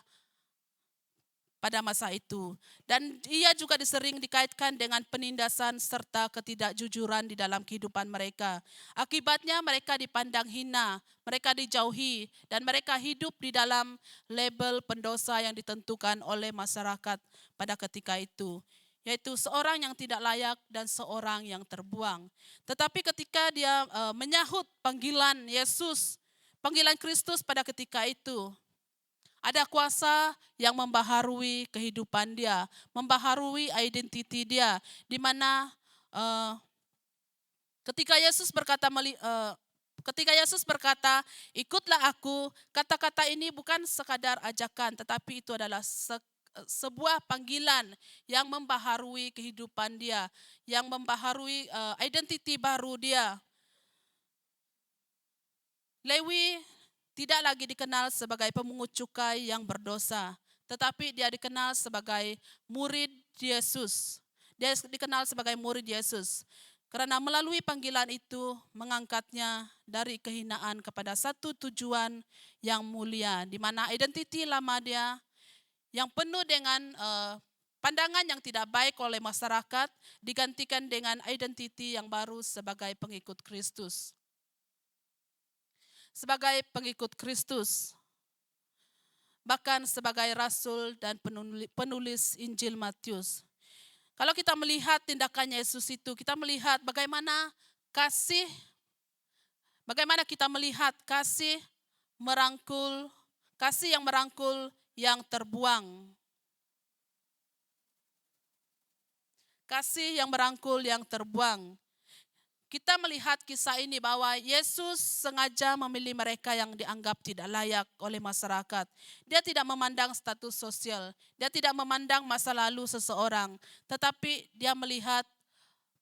pada masa itu. Dan ia juga sering dikaitkan dengan penindasan serta ketidakjujuran di dalam kehidupan mereka. Akibatnya mereka dipandang hina, mereka dijauhi, dan mereka hidup di dalam label pendosa yang ditentukan oleh masyarakat pada ketika itu, yaitu seorang yang tidak layak dan seorang yang terbuang. Tetapi ketika dia menyahut panggilan Yesus, panggilan Kristus pada ketika itu, ada kuasa yang membaharui kehidupan dia, membaharui identiti dia, di mana ketika Yesus berkata, ikutlah aku, kata-kata ini bukan sekadar ajakan, tetapi itu adalah sebuah panggilan yang membaharui kehidupan dia, yang membaharui identiti baru dia. Lewi tidak lagi dikenal sebagai pemungut cukai yang berdosa, tetapi dia dikenal sebagai murid Yesus. Dia dikenal sebagai murid Yesus. Karena melalui panggilan itu mengangkatnya dari kehinaan kepada satu tujuan yang mulia, di mana identiti lama dia yang penuh dengan pandangan yang tidak baik oleh masyarakat digantikan dengan identiti yang baru sebagai pengikut Kristus. Sebagai pengikut Kristus, bahkan sebagai rasul dan penulis Injil Matius. Kalau kita melihat tindakan Yesus itu, kita melihat bagaimana kita melihat kasih yang merangkul yang terbuang. Kasih yang merangkul yang terbuang. Kita melihat kisah ini bahwa Yesus sengaja memilih mereka yang dianggap tidak layak oleh masyarakat. Dia tidak memandang status sosial, dia tidak memandang masa lalu seseorang, tetapi dia melihat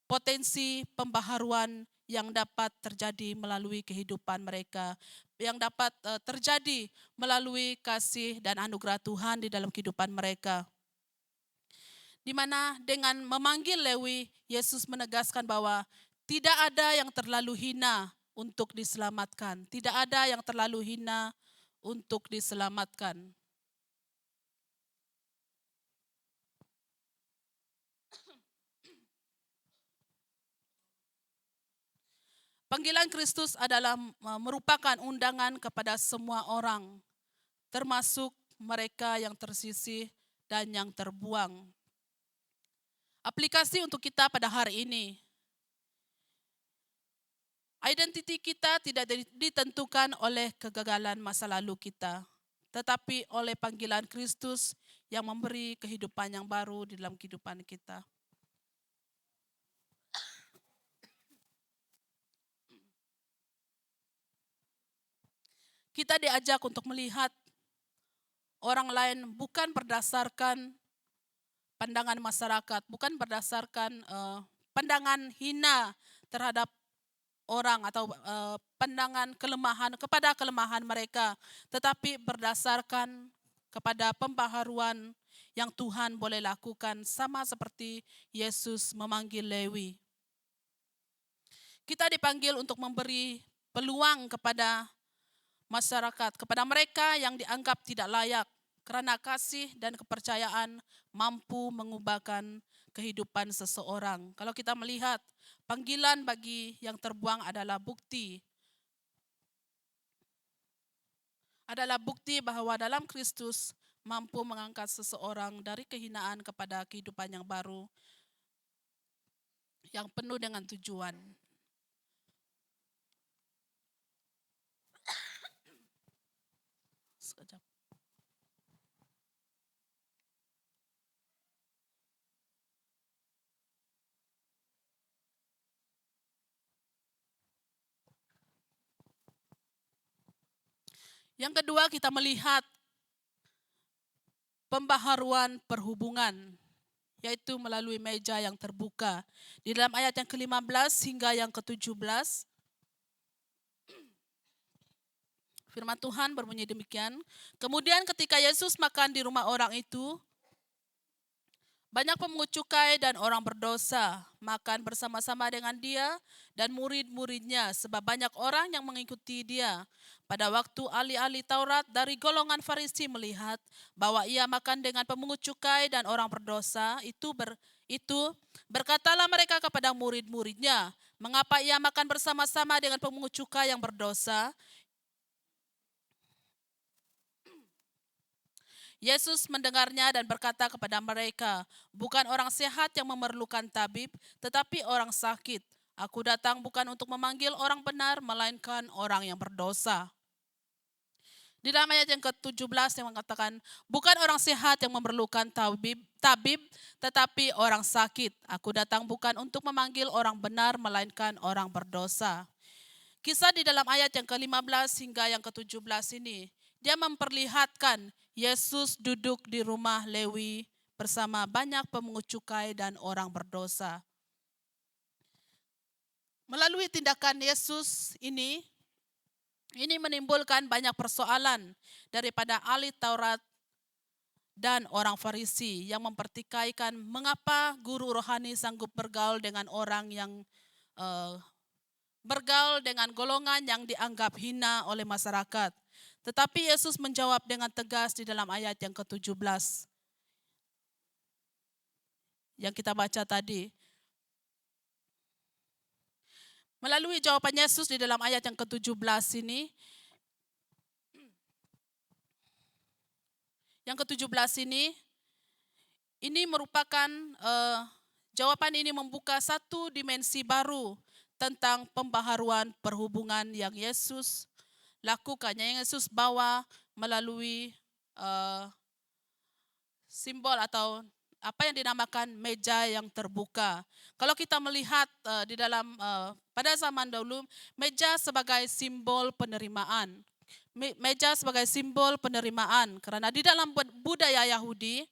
potensi pembaharuan yang dapat terjadi melalui kehidupan mereka, yang dapat terjadi melalui kasih dan anugerah Tuhan di dalam kehidupan mereka. Di mana dengan memanggil Lewi, Yesus menegaskan bahwa tidak ada yang terlalu hina untuk diselamatkan. Tidak ada yang terlalu hina untuk diselamatkan. Panggilan Kristus adalah merupakan undangan kepada semua orang, termasuk mereka yang tersisih dan yang terbuang. Aplikasi untuk kita pada hari ini. Identiti kita tidak ditentukan oleh kegagalan masa lalu kita, tetapi oleh panggilan Kristus yang memberi kehidupan yang baru di dalam kehidupan kita. Kita diajak untuk melihat orang lain bukan berdasarkan pandangan masyarakat, bukan berdasarkan pandangan hina terhadap orang atau pandangan kelemahan kepada kelemahan mereka, tetapi berdasarkan kepada pembaharuan yang Tuhan boleh lakukan, sama seperti Yesus memanggil Lewi. Kita dipanggil untuk memberi peluang kepada masyarakat, kepada mereka yang dianggap tidak layak, karena kasih dan kepercayaan mampu mengubahkan kehidupan seseorang. Kalau kita melihat panggilan bagi yang terbuang adalah bukti bahwa dalam Kristus mampu mengangkat seseorang dari kehinaan kepada kehidupan yang baru, yang penuh dengan tujuan. Sekejap. Yang kedua, kita melihat pembaharuan perhubungan, yaitu melalui meja yang terbuka. Di dalam ayat yang ke-15 hingga yang ke-17, firman Tuhan berbunyi demikian. Kemudian ketika Yesus makan di rumah orang itu, banyak pemungut cukai dan orang berdosa makan bersama-sama dengan dia dan murid-muridnya, sebab banyak orang yang mengikuti dia. Pada waktu ahli-ahli Taurat dari golongan Farisi melihat bahwa ia makan dengan pemungut cukai dan orang berdosa, itu berkatalah mereka kepada murid-muridnya, mengapa ia makan bersama-sama dengan pemungut cukai yang berdosa? Yesus mendengarnya dan berkata kepada mereka, bukan orang sehat yang memerlukan tabib, tetapi orang sakit. Aku datang bukan untuk memanggil orang benar, melainkan orang yang berdosa. Di dalam ayat yang ke-17 yang mengatakan, bukan orang sehat yang memerlukan tabib, tetapi orang sakit. Aku datang bukan untuk memanggil orang benar, melainkan orang berdosa. Kisah di dalam ayat yang ke-15 hingga yang ke-17 ini, dia memperlihatkan Yesus duduk di rumah Lewi bersama banyak pemungut cukai dan orang berdosa. Melalui tindakan Yesus ini menimbulkan banyak persoalan daripada ahli Taurat dan orang Farisi yang mempertikaikan mengapa guru rohani sanggup bergaul dengan orang yang bergaul dengan golongan yang dianggap hina oleh masyarakat. Tetapi Yesus menjawab dengan tegas di dalam ayat yang ke-17 yang kita baca tadi. Melalui jawaban Yesus di dalam ayat yang ke-17 ini merupakan jawaban ini membuka satu dimensi baru tentang pembaharuan perhubungan yang Yesus lakukan, yang Yesus bawa melalui simbol atau apa yang dinamakan meja yang terbuka. Kalau kita melihat di dalam pada zaman dahulu, meja sebagai simbol penerimaan. Meja sebagai simbol penerimaan, karena di dalam budaya Yahudi,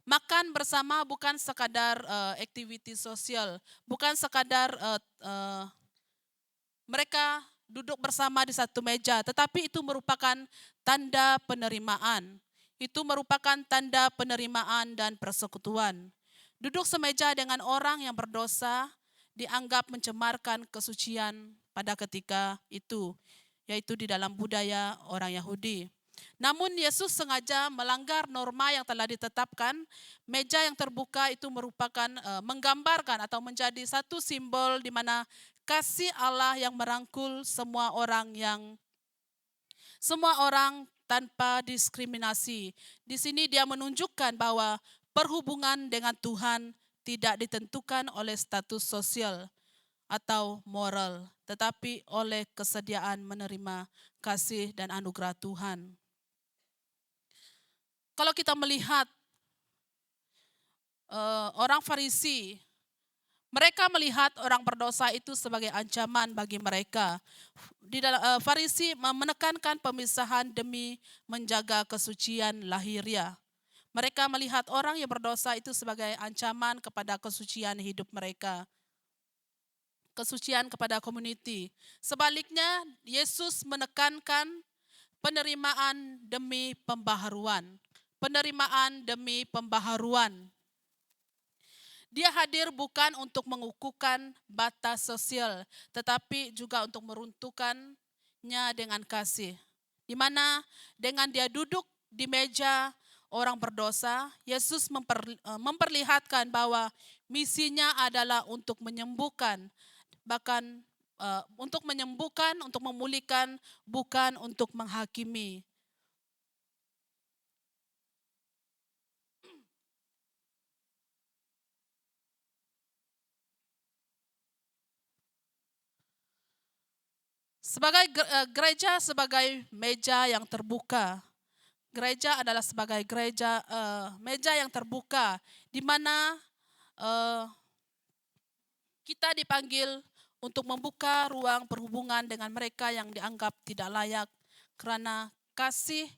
makan bersama bukan sekadar aktiviti sosial, bukan sekadar mereka duduk bersama di satu meja, tetapi itu merupakan tanda penerimaan. Itu merupakan tanda penerimaan dan persekutuan. Duduk semeja dengan orang yang berdosa dianggap mencemarkan kesucian pada ketika itu, yaitu di dalam budaya orang Yahudi. Namun Yesus sengaja melanggar norma yang telah ditetapkan. Meja yang terbuka itu merupakan menggambarkan atau menjadi satu simbol di mana kasih Allah yang merangkul semua orang tanpa diskriminasi. Di sini dia menunjukkan bahwa perhubungan dengan Tuhan tidak ditentukan oleh status sosial atau moral, tetapi oleh kesediaan menerima kasih dan anugerah Tuhan. Kalau kita melihat orang Farisi, mereka melihat orang berdosa itu sebagai ancaman bagi mereka. Di dalam Farisi menekankan pemisahan demi menjaga kesucian lahiriah. Mereka melihat orang yang berdosa itu sebagai ancaman kepada kesucian hidup mereka, kesucian kepada community. Sebaliknya, Yesus menekankan penerimaan demi pembaharuan. Penerimaan demi pembaharuan. Dia hadir bukan untuk mengukuhkan batas sosial, tetapi juga untuk meruntuhkannya dengan kasih. Di mana dengan dia duduk di meja orang berdosa, Yesus memperlihatkan bahwa misinya adalah untuk menyembuhkan, bahkan untuk menyembuhkan, untuk memulihkan, bukan untuk menghakimi. Sebagai gereja sebagai meja yang terbuka. Gereja adalah sebagai gereja meja yang terbuka, di mana kita dipanggil untuk membuka ruang perhubungan dengan mereka yang dianggap tidak layak, karena kasih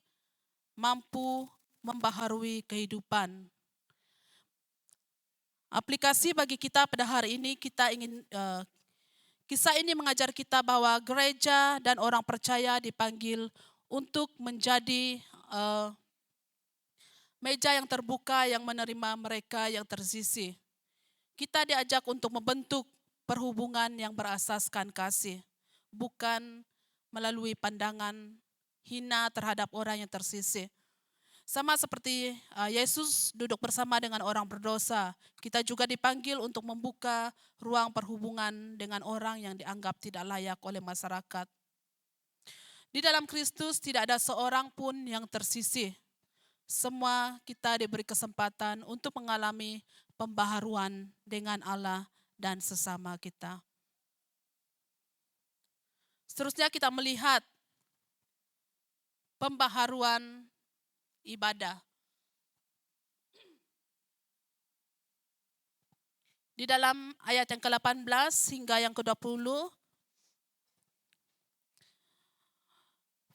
mampu membaharui kehidupan. Aplikasi bagi kita pada hari ini, kisah ini mengajar kita bahwa gereja dan orang percaya dipanggil untuk menjadi meja yang terbuka yang menerima mereka yang tersisih. Kita diajak untuk membentuk perhubungan yang berasaskan kasih, bukan melalui pandangan hina terhadap orang yang tersisih. Sama seperti Yesus duduk bersama dengan orang berdosa, kita juga dipanggil untuk membuka ruang perhubungan dengan orang yang dianggap tidak layak oleh masyarakat. Di dalam Kristus tidak ada seorang pun yang tersisih. Semua kita diberi kesempatan untuk mengalami pembaharuan dengan Allah dan sesama kita. Seterusnya kita melihat pembaharuan ibadah. Di dalam ayat yang ke-18 hingga yang ke-20,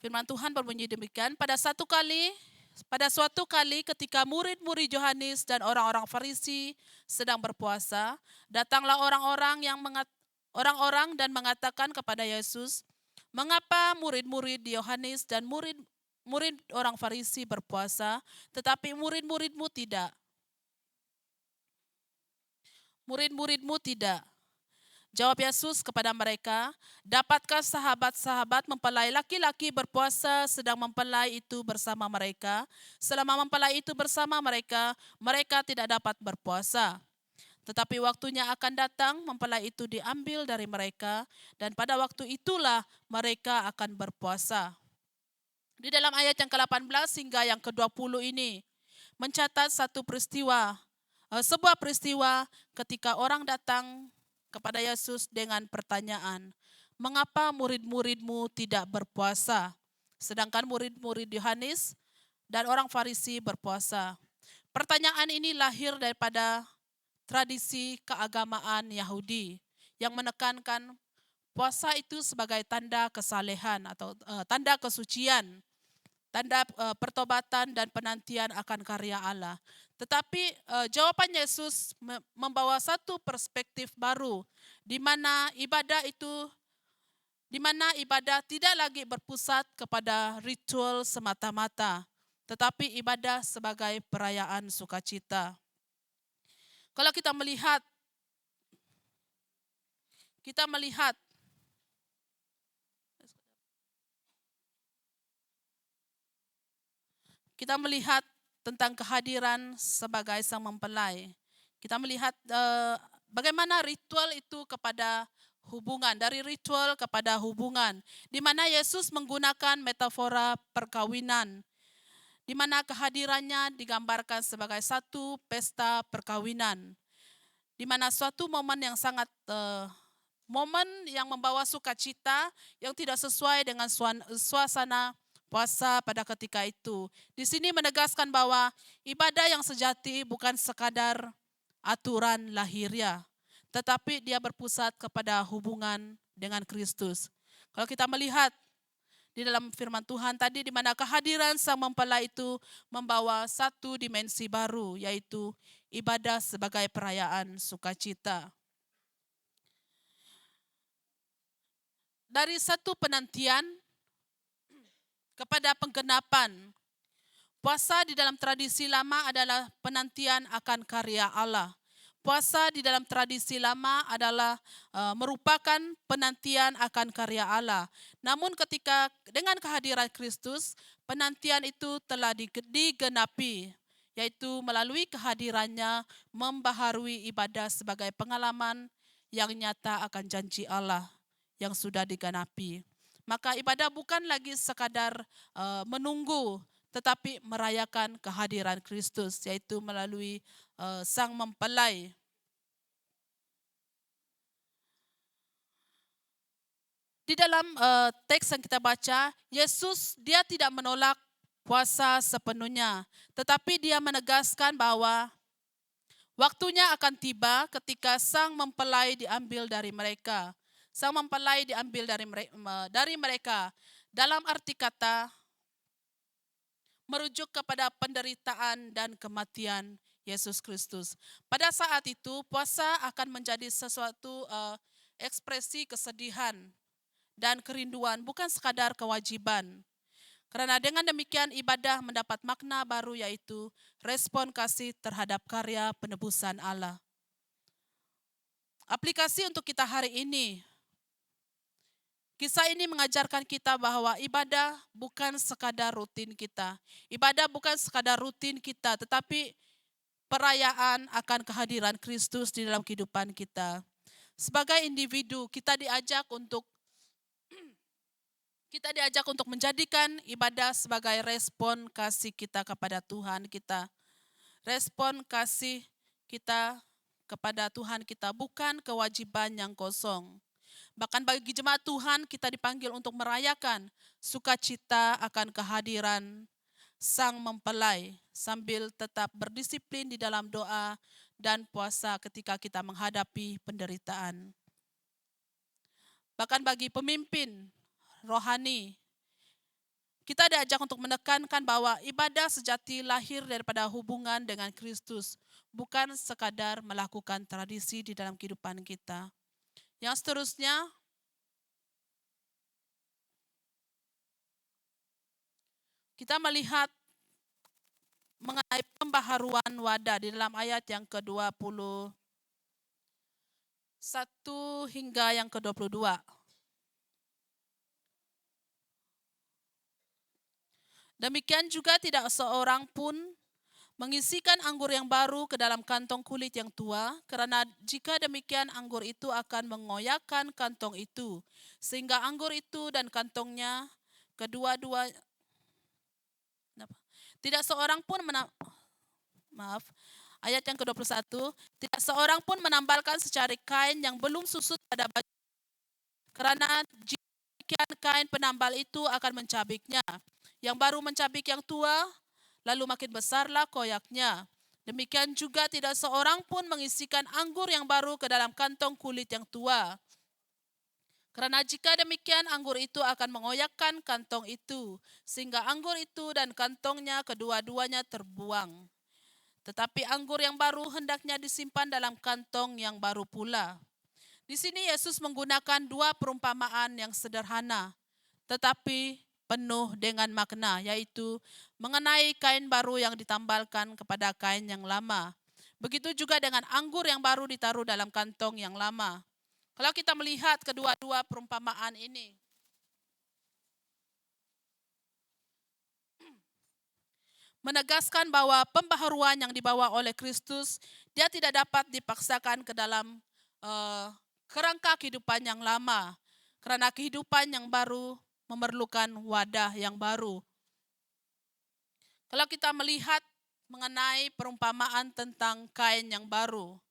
firman Tuhan berbunyi demikian, pada suatu kali ketika murid-murid Yohanes dan orang-orang Farisi sedang berpuasa, datanglah orang-orang dan mengatakan kepada Yesus, mengapa murid-murid Yohanes dan murid orang Farisi berpuasa, tetapi murid-muridmu tidak? Murid-muridmu tidak. Jawab Yesus kepada mereka, dapatkah sahabat-sahabat mempelai laki-laki berpuasa sedang mempelai itu bersama mereka? Selama mempelai itu bersama mereka, mereka tidak dapat berpuasa. Tetapi waktunya akan datang, mempelai itu diambil dari mereka, dan pada waktu itulah mereka akan berpuasa. Di dalam ayat yang ke-18 hingga yang ke-20 ini, mencatat sebuah peristiwa ketika orang datang kepada Yesus dengan pertanyaan, mengapa murid-muridmu tidak berpuasa, sedangkan murid-murid Yohanes dan orang Farisi berpuasa? Pertanyaan ini lahir daripada tradisi keagamaan Yahudi yang menekankan puasa itu sebagai tanda kesalehan atau tanda kesucian, tanda pertobatan dan penantian akan karya Allah. Tetapi jawaban Yesus membawa satu perspektif baru, di mana ibadah tidak lagi berpusat kepada ritual semata-mata, tetapi ibadah sebagai perayaan sukacita. Kalau kita melihat tentang kehadiran sebagai sang mempelai. Kita melihat bagaimana ritual itu kepada hubungan, dari ritual kepada hubungan, di mana Yesus menggunakan metafora perkawinan, di mana kehadirannya digambarkan sebagai satu pesta perkawinan, di mana suatu momen yang sangat momen yang membawa sukacita yang tidak sesuai dengan suasana puasa pada ketika itu. Di sini menegaskan bahwa ibadah yang sejati bukan sekadar aturan lahiriah, tetapi dia berpusat kepada hubungan dengan Kristus. Kalau kita melihat di dalam firman Tuhan tadi, di mana kehadiran sang mempelai itu membawa satu dimensi baru, yaitu ibadah sebagai perayaan sukacita. Dari satu penantian kepada penggenapan, puasa di dalam tradisi lama adalah penantian akan karya Allah. Puasa di dalam tradisi lama adalah merupakan penantian akan karya Allah. Namun ketika dengan kehadiran Kristus, penantian itu telah digenapi, yaitu melalui kehadirannya membaharui ibadah sebagai pengalaman yang nyata akan janji Allah yang sudah digenapi. Maka ibadah bukan lagi sekadar menunggu, tetapi merayakan kehadiran Kristus, yaitu melalui sang mempelai. Di dalam teks yang kita baca, Yesus dia tidak menolak puasa sepenuhnya, tetapi dia menegaskan bahwa waktunya akan tiba ketika sang mempelai diambil dari mereka. Sang mempelai diambil dari mereka. Dalam arti kata, merujuk kepada penderitaan dan kematian Yesus Kristus. Pada saat itu, puasa akan menjadi sesuatu ekspresi kesedihan dan kerinduan, bukan sekadar kewajiban. Karena dengan demikian ibadah mendapat makna baru, yaitu respon kasih terhadap karya penebusan Allah. Aplikasi untuk kita hari ini, kisah ini mengajarkan kita bahwa ibadah bukan sekadar rutin kita. Ibadah bukan sekadar rutin kita, tetapi perayaan akan kehadiran Kristus di dalam kehidupan kita. Sebagai individu, kita diajak untuk menjadikan ibadah sebagai respon kasih kita kepada Tuhan kita. Respon kasih kita kepada Tuhan kita, bukan kewajiban yang kosong. Bahkan bagi jemaat Tuhan, kita dipanggil untuk merayakan sukacita akan kehadiran sang mempelai, sambil tetap berdisiplin di dalam doa dan puasa ketika kita menghadapi penderitaan. Bahkan bagi pemimpin rohani, kita diajak untuk menekankan bahwa ibadah sejati lahir daripada hubungan dengan Kristus, bukan sekadar melakukan tradisi di dalam kehidupan kita. Yang seterusnya, kita melihat mengenai pembaharuan wadah di dalam ayat yang ke-21 hingga yang ke-22. Demikian juga tidak seorang pun mengisikan anggur yang baru ke dalam kantong kulit yang tua, karena jika demikian anggur itu akan mengoyakkan kantong itu, sehingga anggur itu dan kantongnya kedua-dua tidak seorang pun ayat yang ke-21, tidak seorang pun menambalkan secari kain yang belum susut pada baju, karena jika kain penambal itu akan mencabiknya, yang baru mencabik yang tua, lalu makin besarlah koyaknya. Demikian juga tidak seorang pun mengisikan anggur yang baru ke dalam kantong kulit yang tua. Karena jika demikian anggur itu akan mengoyakkan kantong itu, sehingga anggur itu dan kantongnya kedua-duanya terbuang. Tetapi anggur yang baru hendaknya disimpan dalam kantong yang baru pula. Di sini Yesus menggunakan dua perumpamaan yang sederhana, tetapi penuh dengan makna, yaitu mengenai kain baru yang ditambalkan kepada kain yang lama. Begitu juga dengan anggur yang baru ditaruh dalam kantong yang lama. Kalau kita melihat kedua-dua perumpamaan ini, menegaskan bahwa pembaharuan yang dibawa oleh Kristus, dia tidak dapat dipaksakan ke dalam kerangka kehidupan yang lama. Karena kehidupan yang baru memerlukan wadah yang baru. Kalau kita melihat mengenai perumpamaan tentang kain yang baru.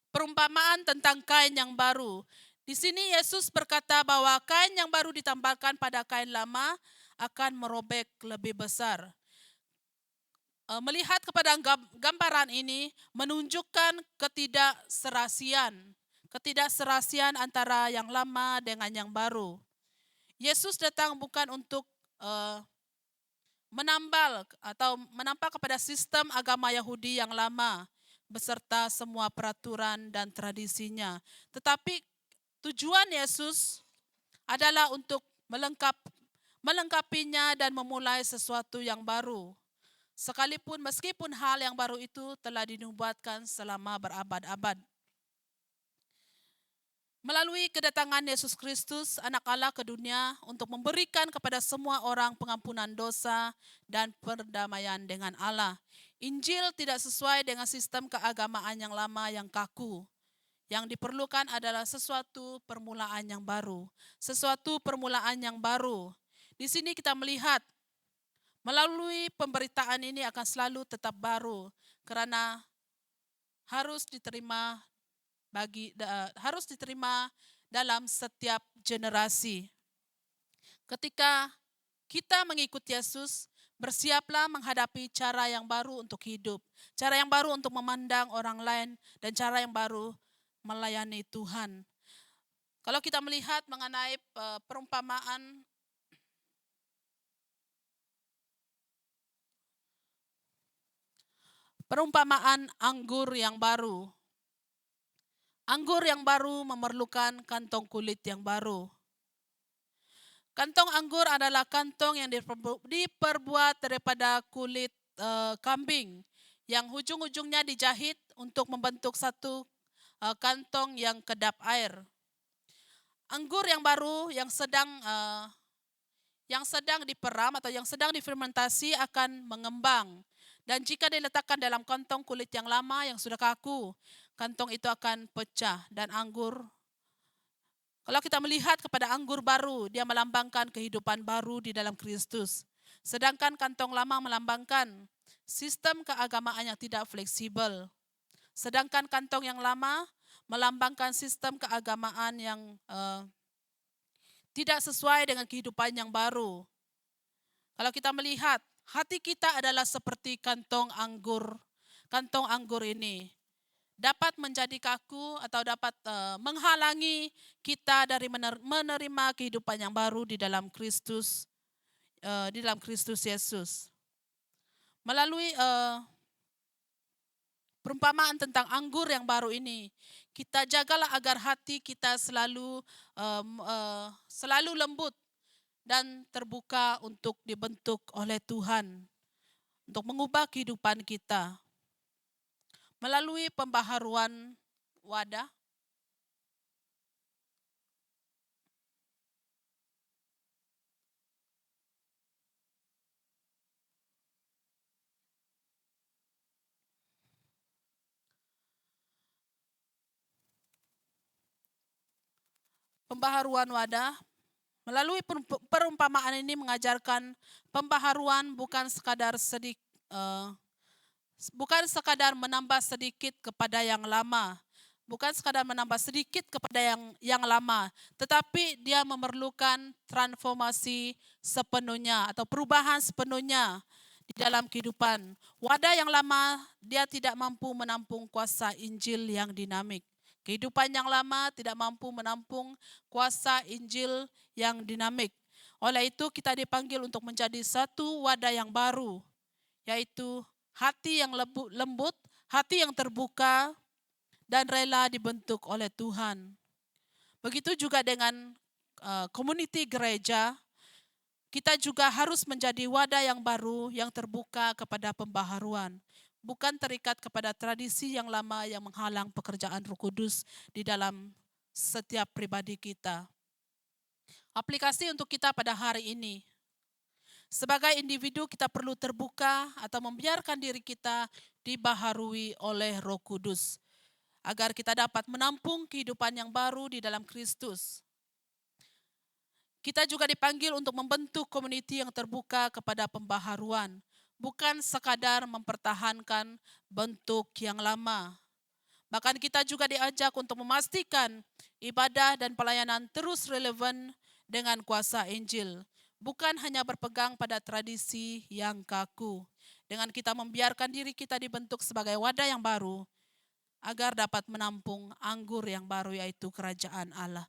Perumpamaan tentang kain yang baru. Di sini Yesus berkata bahwa kain yang baru ditambahkan pada kain lama akan merobek lebih besar. Melihat kepada gambaran ini menunjukkan ketidakserasian antara yang lama dengan yang baru. Yesus datang bukan untuk menambah kepada sistem agama Yahudi yang lama beserta semua peraturan dan tradisinya. Tetapi tujuan Yesus adalah untuk melengkapinya dan memulai sesuatu yang baru. Meskipun hal yang baru itu telah dinubuatkan selama berabad-abad. Melalui kedatangan Yesus Kristus, Anak Allah ke dunia untuk memberikan kepada semua orang pengampunan dosa dan perdamaian dengan Allah. Injil tidak sesuai dengan sistem keagamaan yang lama yang kaku. Yang diperlukan adalah sesuatu permulaan yang baru. Sesuatu permulaan yang baru. Di sini kita melihat melalui pemberitaan ini akan selalu tetap baru karena harus diterima dalam setiap generasi. Ketika kita mengikuti Yesus, bersiaplah menghadapi cara yang baru untuk hidup, cara yang baru untuk memandang orang lain, dan cara yang baru melayani Tuhan. Kalau kita melihat mengenai perumpamaan anggur yang baru. Anggur yang baru memerlukan kantong kulit yang baru. Kantong anggur adalah kantong yang diperbuat daripada kulit kambing yang ujung-ujungnya dijahit untuk membentuk satu kantong yang kedap air. Anggur yang baru yang sedang diperam atau yang sedang difermentasi akan mengembang. Dan jika diletakkan dalam kantong kulit yang lama yang sudah kaku, kantong itu akan pecah dan kalau kita melihat kepada anggur baru, dia melambangkan kehidupan baru di dalam Kristus. Sedangkan kantong lama melambangkan sistem keagamaan yang tidak fleksibel. Sedangkan kantong yang lama melambangkan sistem keagamaan yang tidak sesuai dengan kehidupan yang baru. Kalau kita melihat, hati kita adalah seperti kantong anggur. Kantong anggur ini dapat menjadi kaku atau dapat menghalangi kita dari menerima kehidupan yang baru di dalam Kristus, Yesus. Melalui perumpamaan tentang anggur yang baru ini, kita jagalah agar hati kita selalu lembut dan terbuka untuk dibentuk oleh Tuhan, untuk mengubah kehidupan kita. Melalui pembaharuan wadah, melalui perumpamaan ini mengajarkan pembaharuan bukan sekadar menambah sedikit kepada yang lama, yang lama, tetapi dia memerlukan transformasi sepenuhnya atau perubahan sepenuhnya di dalam kehidupan. Wadah yang lama dia tidak mampu menampung kuasa Injil yang dinamik. Kehidupan yang lama tidak mampu menampung kuasa Injil yang dinamik. Oleh itu kita dipanggil untuk menjadi satu wadah yang baru, yaitu hati yang lembut, hati yang terbuka, dan rela dibentuk oleh Tuhan. Begitu juga dengan community gereja, kita juga harus menjadi wadah yang baru yang terbuka kepada pembaharuan. Bukan terikat kepada tradisi yang lama yang menghalang pekerjaan Roh Kudus di dalam setiap pribadi kita. Aplikasi untuk kita pada hari ini. Sebagai individu kita perlu terbuka atau membiarkan diri kita dibaharui oleh Roh Kudus agar kita dapat menampung kehidupan yang baru di dalam Kristus. Kita juga dipanggil untuk membentuk community yang terbuka kepada pembaharuan, bukan sekadar mempertahankan bentuk yang lama. Bahkan kita juga diajak untuk memastikan ibadah dan pelayanan terus relevan dengan kuasa Injil, bukan hanya berpegang pada tradisi yang kaku. Dengan kita membiarkan diri kita dibentuk sebagai wadah yang baru, agar dapat menampung anggur yang baru, yaitu kerajaan Allah.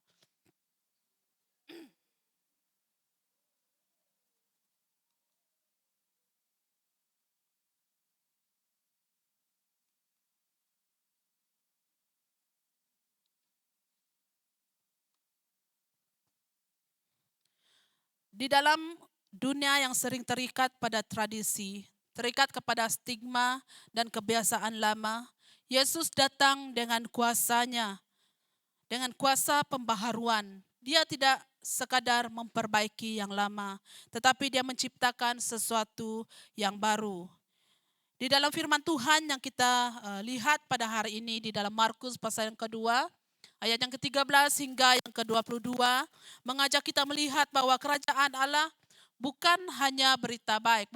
Di dalam dunia yang sering terikat pada tradisi, terikat kepada stigma dan kebiasaan lama, Yesus datang dengan kuasanya, dengan kuasa pembaharuan. Dia tidak sekadar memperbaiki yang lama, tetapi dia menciptakan sesuatu yang baru. Di dalam firman Tuhan yang kita lihat pada hari ini di dalam Markus pasal yang kedua, ayat yang ke-13 hingga yang ke-22, mengajak kita melihat bahwa kerajaan Allah bukan hanya berita baik,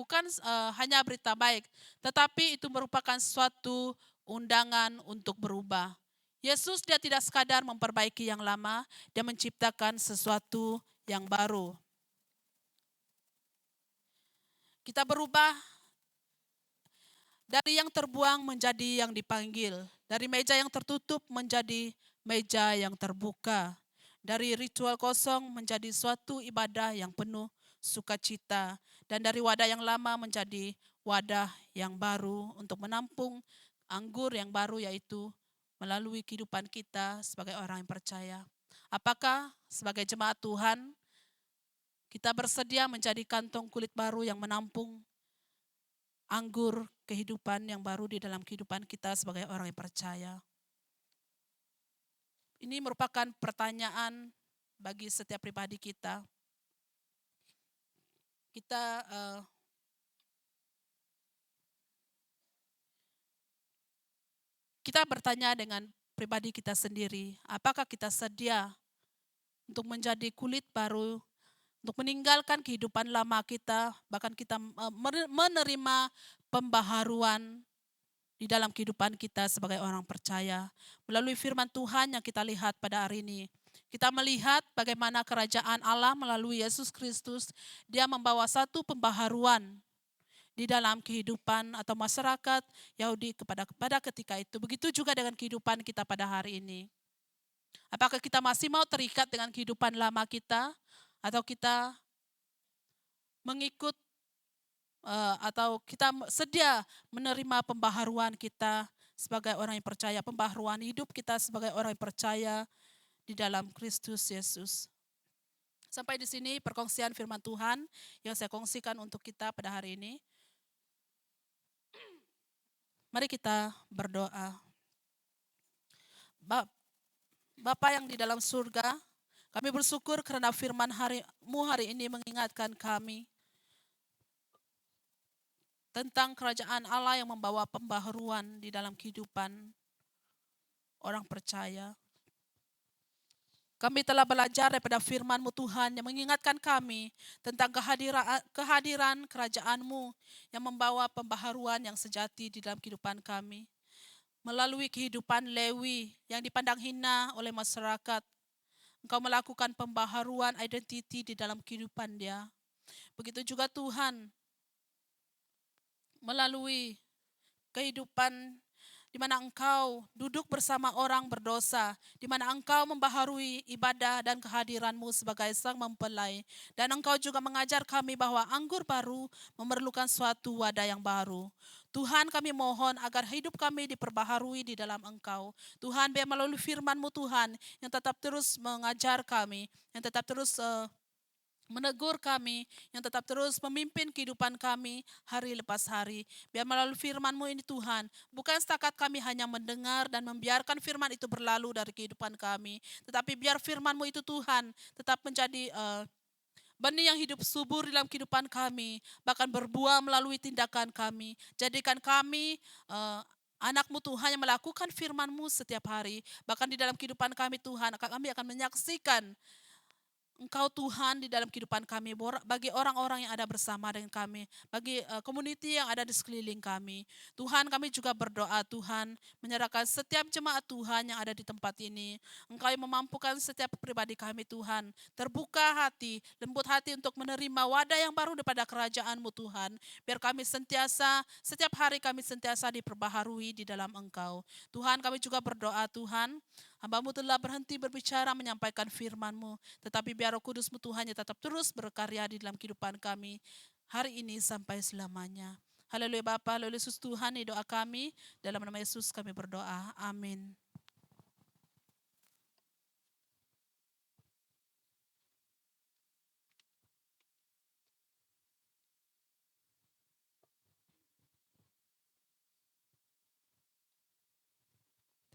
tetapi itu merupakan suatu undangan untuk berubah. Yesus dia tidak sekadar memperbaiki yang lama, dia menciptakan sesuatu yang baru. Kita berubah dari yang terbuang menjadi yang dipanggil, dari meja yang tertutup menjadi meja yang terbuka, dari ritual kosong menjadi suatu ibadah yang penuh sukacita, dan dari wadah yang lama menjadi wadah yang baru untuk menampung anggur yang baru, yaitu melalui kehidupan kita sebagai orang yang percaya. Apakah sebagai jemaat Tuhan kita bersedia menjadi kantong kulit baru yang menampung anggur kehidupan yang baru di dalam kehidupan kita sebagai orang yang percaya? Ini merupakan pertanyaan bagi setiap pribadi kita. Kita bertanya dengan pribadi kita sendiri, apakah kita sedia untuk menjadi kulit baru, untuk meninggalkan kehidupan lama kita, bahkan kita menerima pembaharuan di dalam kehidupan kita sebagai orang percaya. Melalui firman Tuhan yang kita lihat pada hari ini, kita melihat bagaimana kerajaan Allah melalui Yesus Kristus, dia membawa satu pembaharuan di dalam kehidupan atau masyarakat Yahudi pada ketika itu. Begitu juga dengan kehidupan kita pada hari ini. Apakah kita masih mau terikat dengan kehidupan lama kita, atau kita mengikut atau kita sedia menerima pembaharuan kita sebagai orang yang percaya, pembaharuan hidup kita sebagai orang yang percaya di dalam Kristus Yesus. Sampai di sini perkongsian firman Tuhan yang saya kongsikan untuk kita pada hari ini. Mari kita berdoa. Bapa yang di dalam surga, kami bersyukur karena firman-Mu hari ini mengingatkan kami tentang kerajaan Allah yang membawa pembaharuan di dalam kehidupan orang percaya. Kami telah belajar daripada firman-Mu Tuhan yang mengingatkan kami tentang kehadiran kerajaan-Mu yang membawa pembaharuan yang sejati di dalam kehidupan kami. Melalui kehidupan Lewi yang dipandang hina oleh masyarakat, Engkau melakukan pembaharuan identiti di dalam kehidupan dia. Begitu juga Tuhan, melalui kehidupan di mana Engkau duduk bersama orang berdosa, di mana Engkau membaharui ibadah dan kehadiran-Mu sebagai Sang Mempelai. Dan Engkau juga mengajar kami bahwa anggur baru memerlukan suatu wadah yang baru. Tuhan, kami mohon agar hidup kami diperbaharui di dalam Engkau. Tuhan, biar melalui firman-Mu Tuhan yang tetap terus mengajar kami, yang tetap terus menegur kami, yang tetap terus memimpin kehidupan kami hari lepas hari. Biar melalui firman-Mu ini Tuhan, bukan setakat kami hanya mendengar dan membiarkan firman itu berlalu dari kehidupan kami, tetapi biar firman-Mu itu Tuhan tetap menjadi benih yang hidup subur dalam kehidupan kami, bahkan berbuah melalui tindakan kami. Jadikan kami anak-Mu Tuhan yang melakukan firman-Mu setiap hari. Bahkan di dalam kehidupan kami Tuhan, kami akan menyaksikan Engkau Tuhan di dalam kehidupan kami, bagi orang-orang yang ada bersama dengan kami, bagi community yang ada di sekeliling kami. Tuhan, kami juga berdoa Tuhan, menyerahkan setiap jemaat Tuhan yang ada di tempat ini. Engkau yang memampukan setiap pribadi kami Tuhan, terbuka hati, lembut hati untuk menerima wadah yang baru daripada kerajaan-Mu Tuhan. Biar kami setiap hari kami sentiasa diperbaharui di dalam Engkau. Tuhan, kami juga berdoa Tuhan, hamba-Mu telah berhenti berbicara menyampaikan firman-Mu, tetapi biar Roh Kudus-Mu Tuhan yang tetap terus berkarya di dalam kehidupan kami hari ini sampai selamanya. Haleluya Bapa, haleluya Yesus Tuhan, ini doa kami, dalam nama Yesus kami berdoa. Amin.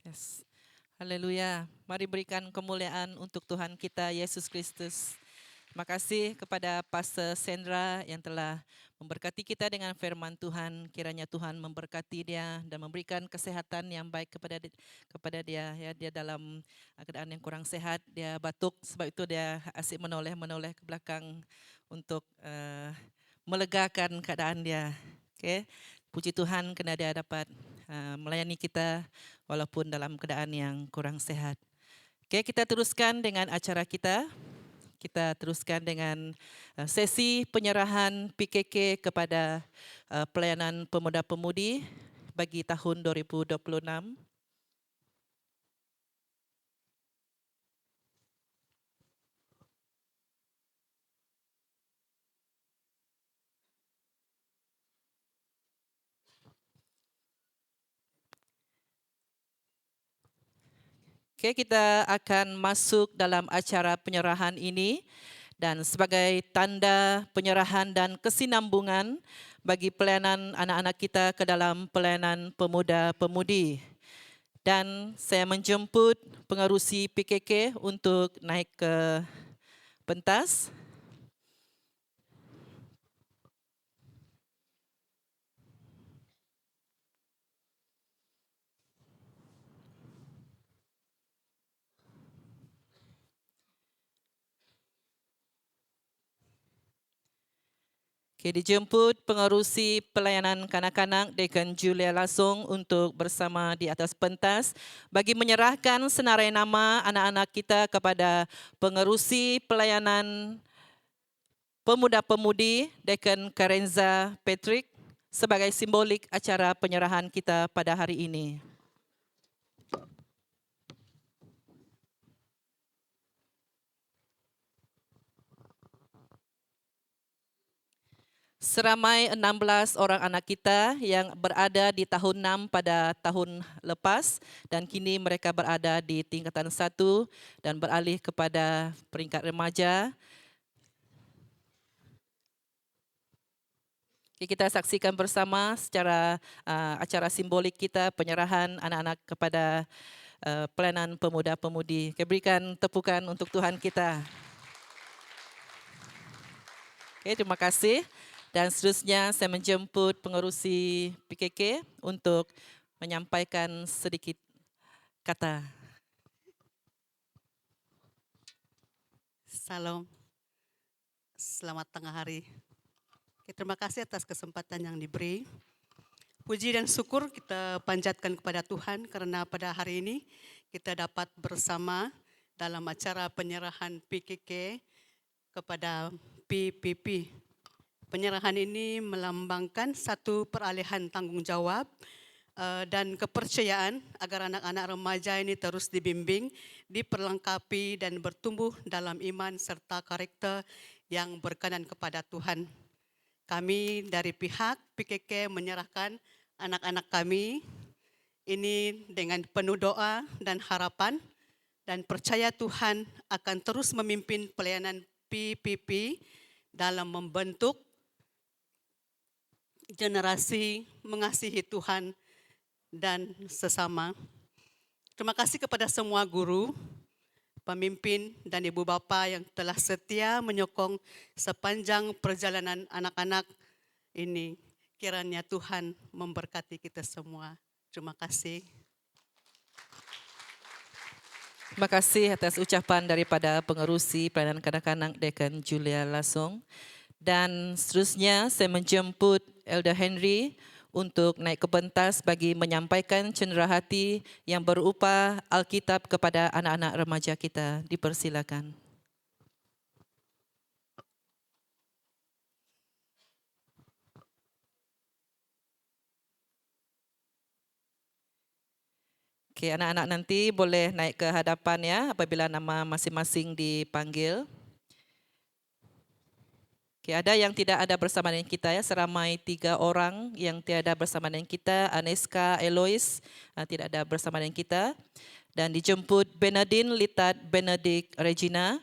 Yes. Haleluya. Mari berikan kemuliaan untuk Tuhan kita Yesus Kristus. Terima kasih kepada Pastor Sandra yang telah memberkati kita dengan firman Tuhan. Kiranya Tuhan memberkati dia dan memberikan kesehatan yang baik kepada dia. Ya, dia dalam keadaan yang kurang sehat, dia batuk, sebab itu dia asyik menoleh ke belakang untuk melegakan keadaan dia. Oke. Puji Tuhan kerana dia dapat melayani kita walaupun dalam keadaan yang kurang sehat. Oke, kita teruskan dengan acara kita. Kita teruskan dengan sesi penyerahan PKK kepada pelayanan pemuda-pemudi bagi tahun 2026. Oke, kita akan masuk dalam acara penyerahan ini dan sebagai tanda penyerahan dan kesinambungan bagi pelayanan anak-anak kita ke dalam pelayanan pemuda-pemudi. Dan saya menjemput pengerusi PKK untuk naik ke pentas. Oke, dijemput pengerusi pelayanan kanak-kanak Dekan Julia Lasong untuk bersama di atas pentas bagi menyerahkan senarai nama anak-anak kita kepada pengerusi pelayanan pemuda-pemudi Dekan Karenza Patrick sebagai simbolik acara penyerahan kita pada hari ini. Seramai 16 orang anak kita yang berada di tahun 6 pada tahun lepas dan kini mereka berada di tingkatan 1 dan beralih kepada peringkat remaja. Kita saksikan bersama secara acara simbolik kita penyerahan anak-anak kepada pelayanan pemuda-pemudi. Berikan tepukan untuk Tuhan kita. Oke, terima kasih. Dan seterusnya saya menjemput pengerusi PKK untuk menyampaikan sedikit kata. Salam, selamat tengah hari. Terima kasih atas kesempatan yang diberi. Puji dan syukur kita panjatkan kepada Tuhan karena pada hari ini kita dapat bersama dalam acara penyerahan PKK kepada PPP. Penyerahan ini melambangkan satu peralihan tanggung jawab dan kepercayaan agar anak-anak remaja ini terus dibimbing, diperlengkapi dan bertumbuh dalam iman serta karakter yang berkenan kepada Tuhan. Kami dari pihak PKK menyerahkan anak-anak kami ini dengan penuh doa dan harapan dan percaya Tuhan akan terus memimpin pelayanan PPP dalam membentuk generasi mengasihi Tuhan dan sesama. Terima kasih kepada semua guru, pemimpin dan ibu bapa yang telah setia menyokong sepanjang perjalanan anak-anak ini. Kiranya Tuhan memberkati kita semua. Terima kasih. Terima kasih atas ucapan daripada pengerusi pelayanan kanak-kanak Dekan Julia Lasong. Dan seterusnya saya menjemput Elder Henry untuk naik ke pentas bagi menyampaikan cenderahati yang berupa Alkitab kepada anak-anak remaja kita. Dipersilakan. Okey, anak-anak nanti boleh naik ke hadapan ya apabila nama masing-masing dipanggil. Okey, ada yang tidak ada bersama dengan kita ya, seramai 3 orang yang tiada bersama dengan kita. Aneska Elois tidak ada bersama dengan kita. Dan dijemput Benedin Litat Benedict Regina.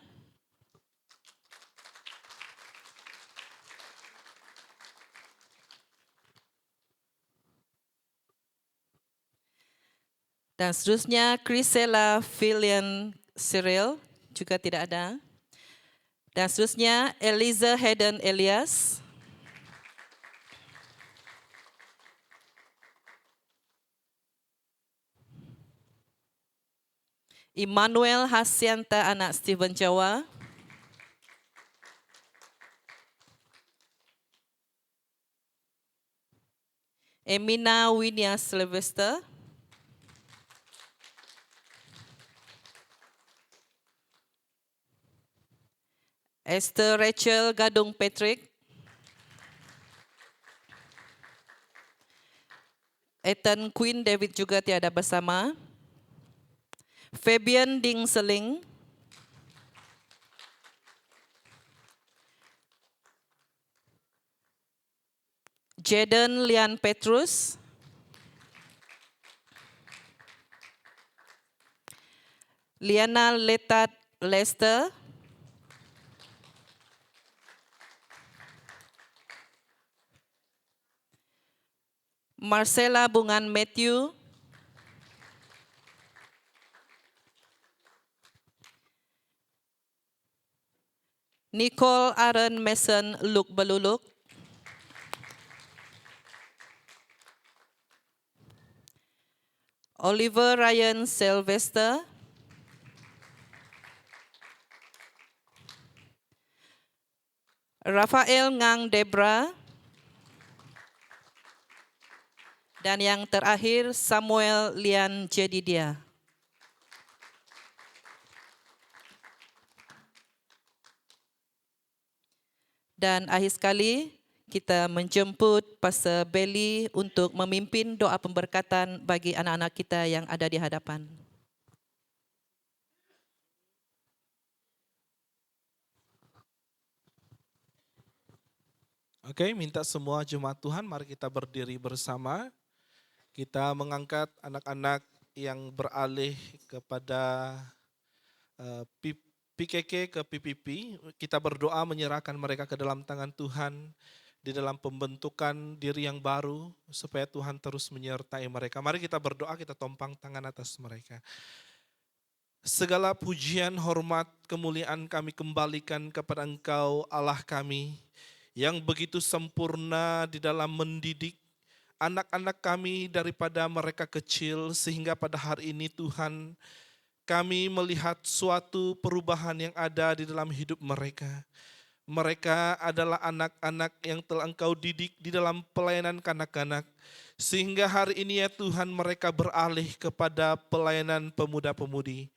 Dan seterusnya Chrisela Filian Cyril juga tidak ada. Dan seterusnya Eliza Hayden Elias. Immanuel Hasyanta anak Steven Jawa. Emina Winia Sylvester. Esther Rachel Gadung Patrick. Ethan Queen David juga tiada bersama. Fabian Ding Seling. Jaden Lian Petrus. Liana Letat Lester. Marcella Bungan Matthew. Nicole Aaron Mason Luk Beluluk. Oliver Ryan Sylvester. Rafael Ngang Debra. Dan yang terakhir Samuel Lian Jedidia. Dan akhir sekali kita menjemput Pastor Belly untuk memimpin doa pemberkatan bagi anak-anak kita yang ada di hadapan. Oke, minta semua jemaat Tuhan, mari kita berdiri bersama. Kita mengangkat anak-anak yang beralih kepada PKK ke PPP. Kita berdoa menyerahkan mereka ke dalam tangan Tuhan di dalam pembentukan diri yang baru supaya Tuhan terus menyertai mereka. Mari kita berdoa, kita tompang tangan atas mereka. Segala pujian, hormat, kemuliaan kami kembalikan kepada Engkau Allah kami yang begitu sempurna di dalam mendidik anak-anak kami daripada mereka kecil sehingga pada hari ini Tuhan kami melihat suatu perubahan yang ada di dalam hidup mereka. Mereka adalah anak-anak yang telah Engkau didik di dalam pelayanan kanak-kanak. Sehingga hari ini ya Tuhan mereka beralih kepada pelayanan pemuda-pemudi.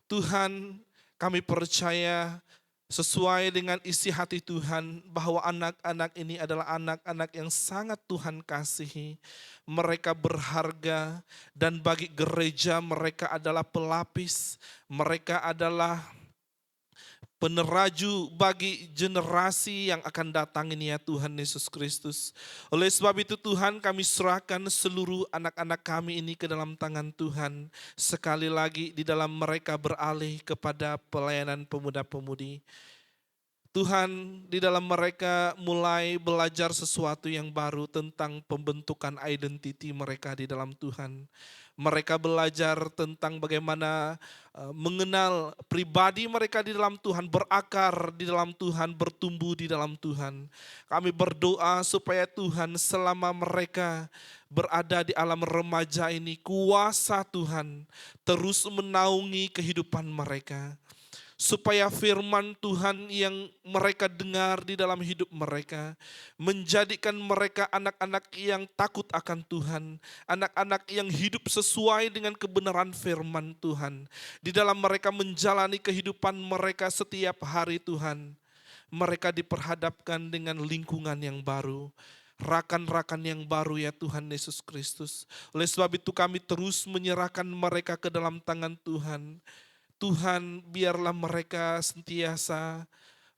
Tuhan kami percaya sesuai dengan isi hati Tuhan bahwa anak-anak ini adalah anak-anak yang sangat Tuhan kasihi. Mereka berharga dan bagi gereja mereka adalah pelapis. Mereka adalah peneraju bagi generasi yang akan datang ini ya Tuhan Yesus Kristus. Oleh sebab itu Tuhan kami serahkan seluruh anak-anak kami ini ke dalam tangan Tuhan. Sekali lagi di dalam mereka beralih kepada pelayanan pemuda-pemudi. Tuhan, di dalam mereka mulai belajar sesuatu yang baru tentang pembentukan identiti mereka di dalam Tuhan. Mereka belajar tentang bagaimana mengenal pribadi mereka di dalam Tuhan, berakar di dalam Tuhan, bertumbuh di dalam Tuhan. Kami berdoa supaya Tuhan selama mereka berada di alam remaja ini, kuasa Tuhan terus menaungi kehidupan mereka. Supaya firman Tuhan yang mereka dengar di dalam hidup mereka menjadikan mereka anak-anak yang takut akan Tuhan, anak-anak yang hidup sesuai dengan kebenaran firman Tuhan. Di dalam mereka menjalani kehidupan mereka setiap hari Tuhan, mereka diperhadapkan dengan lingkungan yang baru, rakan-rakan yang baru ya Tuhan Yesus Kristus. Oleh sebab itu kami terus menyerahkan mereka ke dalam tangan Tuhan. Tuhan, biarlah mereka sentiasa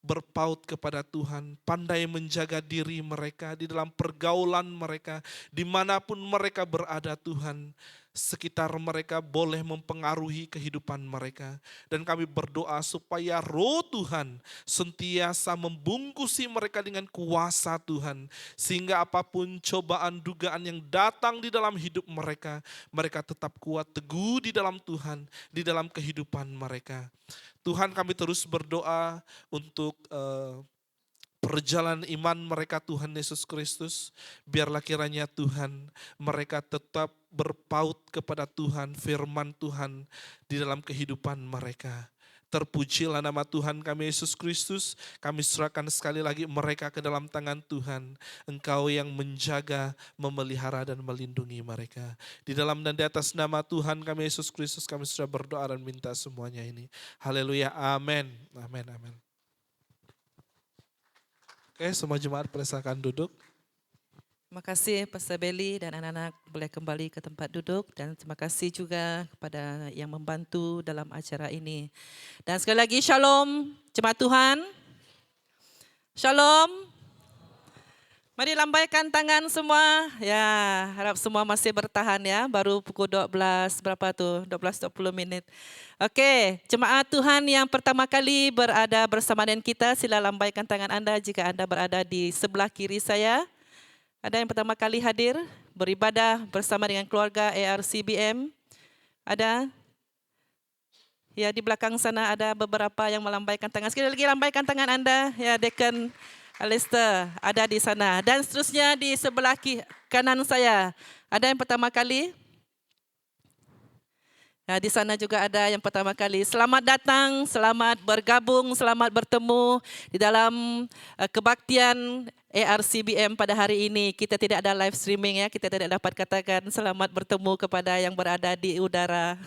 berpaut kepada Tuhan, pandai menjaga diri mereka di dalam pergaulan mereka, dimanapun mereka berada Tuhan. Sekitar mereka boleh mempengaruhi kehidupan mereka. Dan kami berdoa supaya roh Tuhan sentiasa membungkusi mereka dengan kuasa Tuhan. Sehingga apapun cobaan, dugaan yang datang di dalam hidup mereka, mereka tetap kuat, teguh di dalam Tuhan, di dalam kehidupan mereka. Tuhan, kami terus berdoa untuk perjalanan iman mereka Tuhan Yesus Kristus. Biarlah kiranya Tuhan mereka tetap berpaut kepada Tuhan, firman Tuhan di dalam kehidupan mereka. Terpujilah nama Tuhan kami Yesus Kristus. Kami serahkan sekali lagi mereka ke dalam tangan Tuhan. Engkau yang menjaga, memelihara dan melindungi mereka. Di dalam dan di atas nama Tuhan kami Yesus Kristus kami sudah berdoa dan minta semuanya ini. Haleluya, amin. Amin, amin. Oke, semua jemaat persilakan duduk. Terima kasih Pastor Belly dan anak-anak boleh kembali ke tempat duduk, dan terima kasih juga kepada yang membantu dalam acara ini. Dan sekali lagi shalom jemaat Tuhan. Shalom. Mari lambaikan tangan semua. Ya, harap semua masih bertahan ya. Baru pukul 12 berapa tuh? 12.20 menit. Oke, jemaat Tuhan yang pertama kali berada bersama dengan kita, sila lambaikan tangan Anda jika Anda berada di sebelah kiri saya. Ada yang pertama kali hadir beribadah bersama dengan keluarga ARCBM? Ada? Ya, di belakang sana ada beberapa yang melambaikan tangan. Sekali lagi lambaikan tangan Anda. Ya, Deacon Alistair ada di sana. Dan seterusnya di sebelah kanan saya. Ada yang pertama kali? Nah, di sana juga ada yang pertama kali. Selamat datang, selamat bergabung, selamat bertemu di dalam kebaktian ARCBM pada hari ini. Kita tidak ada live streaming ya, kita tidak dapat katakan selamat bertemu kepada yang berada di udara.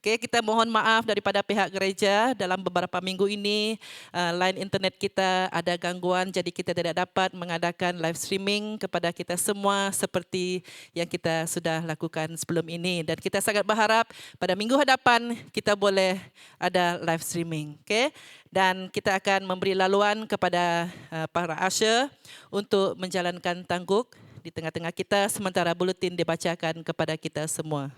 Oke, kita mohon maaf daripada pihak gereja dalam beberapa minggu ini line internet kita ada gangguan, jadi kita tidak dapat mengadakan live streaming kepada kita semua seperti yang kita sudah lakukan sebelum ini. Dan kita sangat berharap pada minggu hadapan kita boleh ada live streaming. Oke, dan kita akan memberi laluan kepada para usher untuk menjalankan tangguk di tengah-tengah kita sementara buletin dibacakan kepada kita semua.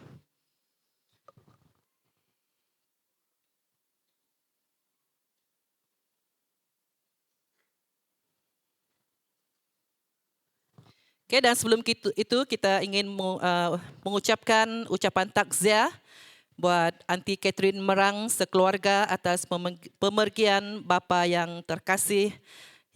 Oke, dan sebelum itu kita ingin mengucapkan ucapan takziah buat Aunty Catherine Merang sekeluarga atas pemergian bapa yang terkasih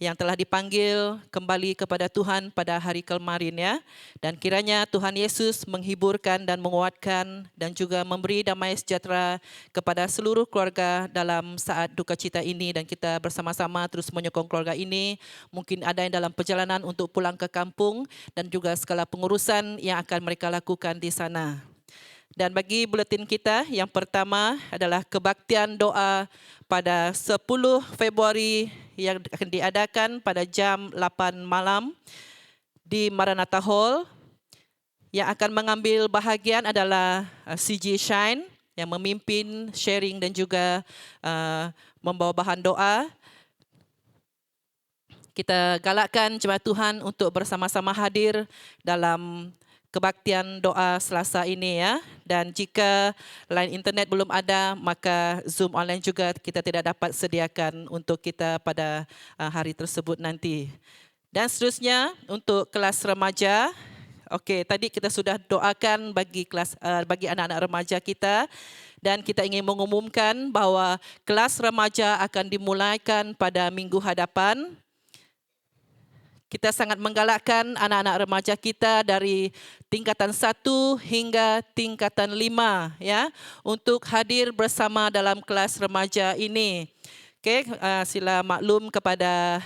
yang telah dipanggil kembali kepada Tuhan pada hari kemarin ya. Dan kiranya Tuhan Yesus menghiburkan dan menguatkan dan juga memberi damai sejahtera kepada seluruh keluarga dalam saat duka cita ini. Dan kita bersama-sama terus menyokong keluarga ini. Mungkin ada yang dalam perjalanan untuk pulang ke kampung dan juga segala pengurusan yang akan mereka lakukan di sana. Dan bagi buletin kita, yang pertama adalah kebaktian doa pada 10 Februari yang akan diadakan pada jam 8 malam di Maranatha Hall. Yang akan mengambil bahagian adalah CG Shine yang memimpin, sharing dan juga membawa bahan doa. Kita galakkan jemaat Tuhan untuk bersama-sama hadir dalam kebaktian doa Selasa ini ya. Dan jika line internet belum ada, maka Zoom online juga kita tidak dapat sediakan untuk kita pada hari tersebut nanti. Dan seterusnya untuk kelas remaja. Okey, tadi kita sudah doakan bagi bagi anak-anak remaja kita dan kita ingin mengumumkan bahawa kelas remaja akan dimulaikan pada minggu hadapan. Kita sangat menggalakkan anak-anak remaja kita dari tingkatan 1 hingga tingkatan 5 ya untuk hadir bersama dalam kelas remaja ini. Okey, sila maklum kepada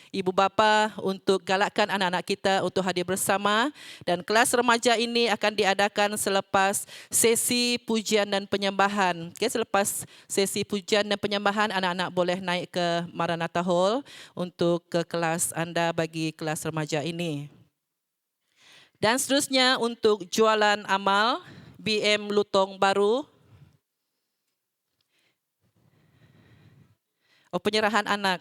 ibu bapa untuk galakkan anak-anak kita untuk hadir bersama, dan kelas remaja ini akan diadakan selepas sesi pujian dan penyembahan. Okay, selepas sesi pujian dan penyembahan, anak-anak boleh naik ke Maranatha Hall untuk ke kelas anda bagi kelas remaja ini. Dan seterusnya untuk jualan amal BM Lutong Baru. Penyerahan anak.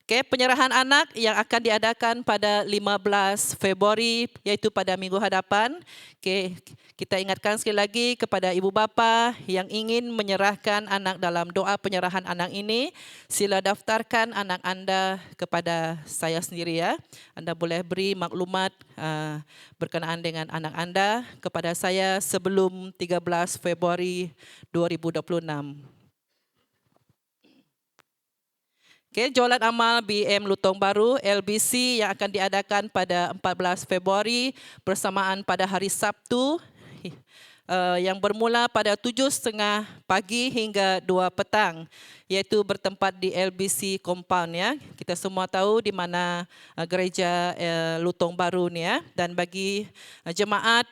Okay, penyerahan anak yang akan diadakan pada 15 Februari iaitu pada minggu hadapan. Okay, kita ingatkan sekali lagi kepada ibu bapa yang ingin menyerahkan anak dalam doa penyerahan anak ini, sila daftarkan anak anda kepada saya sendiri ya. Anda boleh beri maklumat berkenaan dengan anak anda kepada saya sebelum 13 Februari 2026. Okay, jualan amal BM Lutong Baru LBC yang akan diadakan pada 14 Februari bersamaan pada hari Sabtu yang bermula pada 7.30 pagi hingga 2 petang iaitu bertempat di LBC Compound ya. Kita semua tahu di mana gereja Lutong Baru ni ya, dan bagi jemaat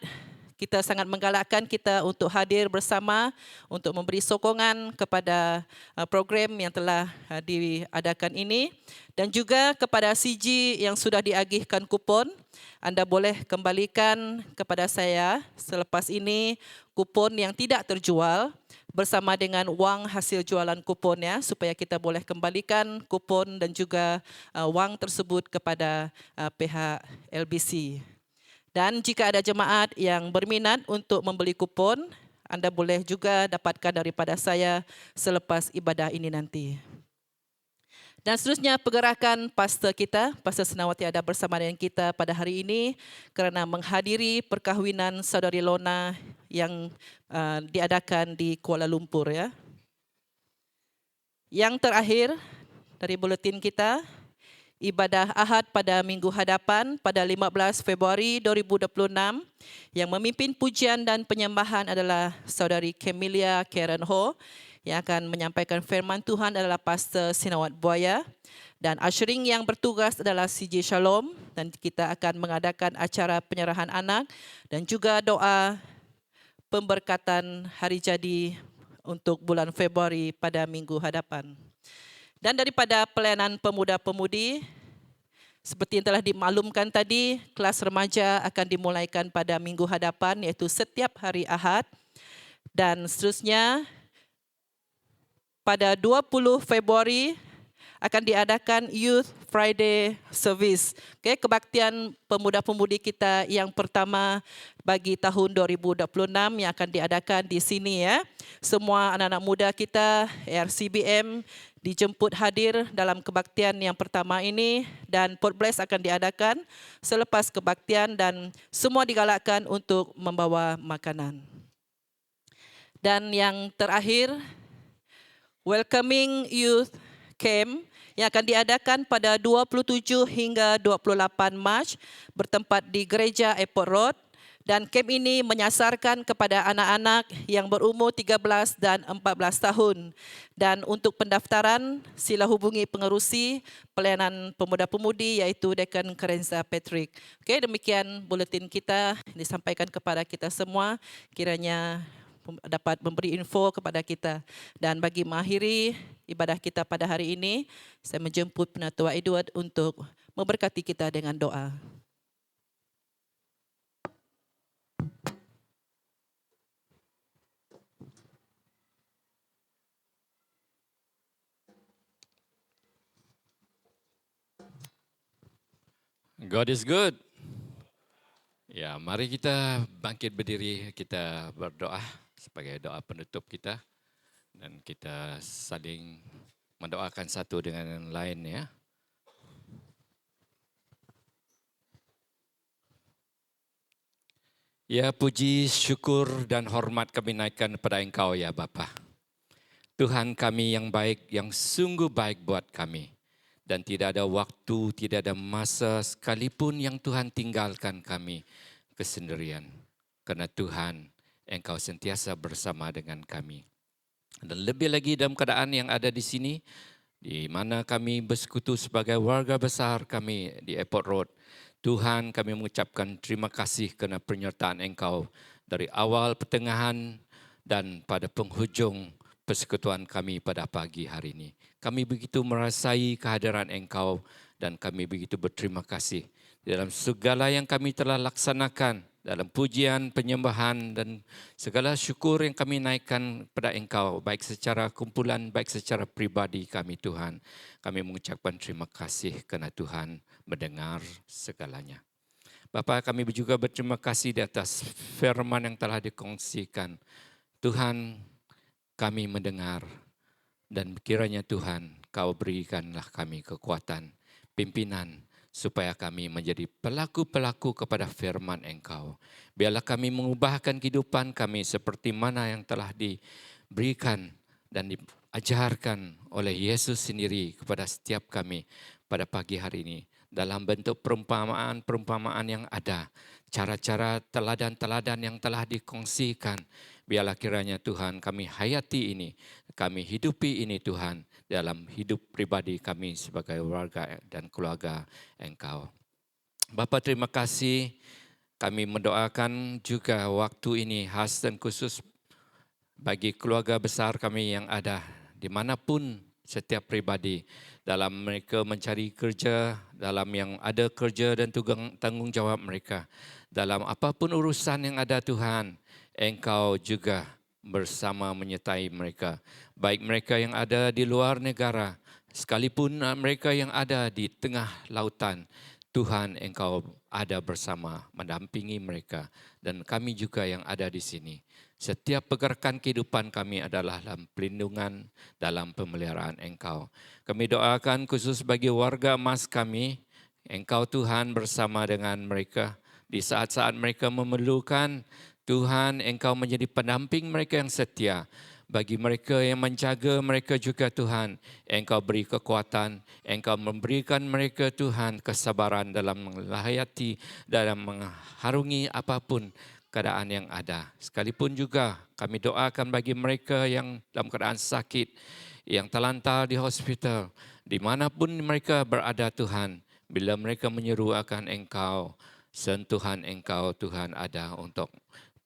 kita sangat menggalakkan kita untuk hadir bersama untuk memberi sokongan kepada program yang telah diadakan ini, dan juga kepada CG yang sudah diagihkan kupon. Anda boleh kembalikan kepada saya selepas ini kupon yang tidak terjual bersama dengan wang hasil jualan kupon ya, supaya kita boleh kembalikan kupon dan juga wang tersebut kepada pihak LBC. Dan jika ada jemaat yang berminat untuk membeli kupon, anda boleh juga dapatkan daripada saya selepas ibadah ini nanti. Dan seterusnya pergerakan pastor kita, Pastor Senawati ada bersama dengan kita pada hari ini kerana menghadiri perkahwinan saudari Lona yang diadakan di Kuala Lumpur ya. Yang terakhir dari buletin kita, ibadah Ahad pada minggu hadapan pada 15 Februari 2026 yang memimpin pujian dan penyembahan adalah saudari Camelia Karen Ho, yang akan menyampaikan firman Tuhan adalah Pastor Sinawat Buaya, dan ushering yang bertugas adalah CJ Shalom, dan kita akan mengadakan acara penyerahan anak dan juga doa pemberkatan hari jadi untuk bulan Februari pada minggu hadapan. Dan daripada pelayanan pemuda-pemudi, seperti yang telah dimaklumkan tadi, kelas remaja akan dimulaikan pada minggu hadapan iaitu setiap hari Ahad. Dan seterusnya pada 20 Februari akan diadakan Youth Friday Service. Okay, kebaktian pemuda-pemudi kita yang pertama bagi tahun 2026 yang akan diadakan di sini ya. Semua anak-anak muda kita RCBM dijemput hadir dalam kebaktian yang pertama ini, dan Port Bless akan diadakan selepas kebaktian dan semua digalakkan untuk membawa makanan. Dan yang terakhir, Welcoming Youth Camp yang akan diadakan pada 27 hingga 28 Mac bertempat di Gereja Airport Road. Dan camp ini menyasarkan kepada anak-anak yang berumur 13 dan 14 tahun. Dan untuk pendaftaran, sila hubungi pengerusi pelayanan pemuda-pemudi iaitu Dekan Kerenza Patrick. Okey, demikian buletin kita disampaikan kepada kita semua. Kiranya dapat memberi info kepada kita. Dan bagi mengakhiri ibadah kita pada hari ini, saya menjemput Penatua Edward untuk memberkati kita dengan doa. God is good. Ya, mari kita bangkit berdiri, kita berdoa sebagai doa penutup kita dan kita saling mendoakan satu dengan yang lain ya. Ya, puji, syukur dan hormat kami naikkan kepada Engkau ya Bapa. Tuhan kami yang baik, yang sungguh baik buat kami. Dan tidak ada waktu, tidak ada masa sekalipun yang Tuhan tinggalkan kami kesendirian. Karena Tuhan, Engkau sentiasa bersama dengan kami. Dan lebih lagi dalam keadaan yang ada di sini, di mana kami bersekutu sebagai warga besar kami di Airport Road. Tuhan, kami mengucapkan terima kasih kerana penyertaan Engkau dari awal, pertengahan dan pada penghujung persekutuan kami pada pagi hari ini. Kami begitu merasai kehadiran Engkau dan kami begitu berterima kasih dalam segala yang kami telah laksanakan, dalam pujian, penyembahan dan segala syukur yang kami naikkan pada Engkau, baik secara kumpulan, baik secara pribadi kami Tuhan. Kami mengucapkan terima kasih kerana Tuhan mendengar segalanya. Bapa, kami juga berterima kasih di atas firman yang telah dikongsikan. Tuhan, kami mendengar dan kiranya Tuhan, Kau berikanlah kami kekuatan, pimpinan, supaya kami menjadi pelaku-pelaku kepada firman Engkau. Biarlah kami mengubahkan kehidupan kami seperti mana yang telah diberikan dan diajarkan oleh Yesus sendiri kepada setiap kami pada pagi hari ini. Dalam bentuk perumpamaan-perumpamaan yang ada, cara-cara teladan-teladan yang telah dikongsikan. Biarlah kiranya Tuhan kami hayati ini, kami hidupi ini Tuhan dalam hidup pribadi kami sebagai warga dan keluarga Engkau. Bapa, terima kasih. Kami mendoakan juga waktu ini khas dan khusus bagi keluarga besar kami yang ada dimanapun setiap pribadi dalam mereka mencari kerja, dalam yang ada kerja dan tanggungjawab mereka. Dalam apapun urusan yang ada Tuhan, Engkau juga bersama menyertai mereka. Baik mereka yang ada di luar negara, sekalipun mereka yang ada di tengah lautan, Tuhan Engkau ada bersama mendampingi mereka dan kami juga yang ada di sini. Setiap pergerakan kehidupan kami adalah dalam pelindungan, dalam pemeliharaan Engkau. Kami doakan khusus bagi warga emas kami, Engkau Tuhan bersama dengan mereka. Di saat-saat mereka memerlukan, Tuhan Engkau menjadi pendamping mereka yang setia. Bagi mereka yang menjaga mereka juga Tuhan, Engkau beri kekuatan, Engkau memberikan mereka Tuhan kesabaran dalam menghayati, dalam mengharungi apapun keadaan yang ada. Sekalipun juga kami doakan bagi mereka yang dalam keadaan sakit, yang terlantar di hospital, dimanapun mereka berada Tuhan, bila mereka menyeru akan Engkau, sentuhan Engkau Tuhan ada untuk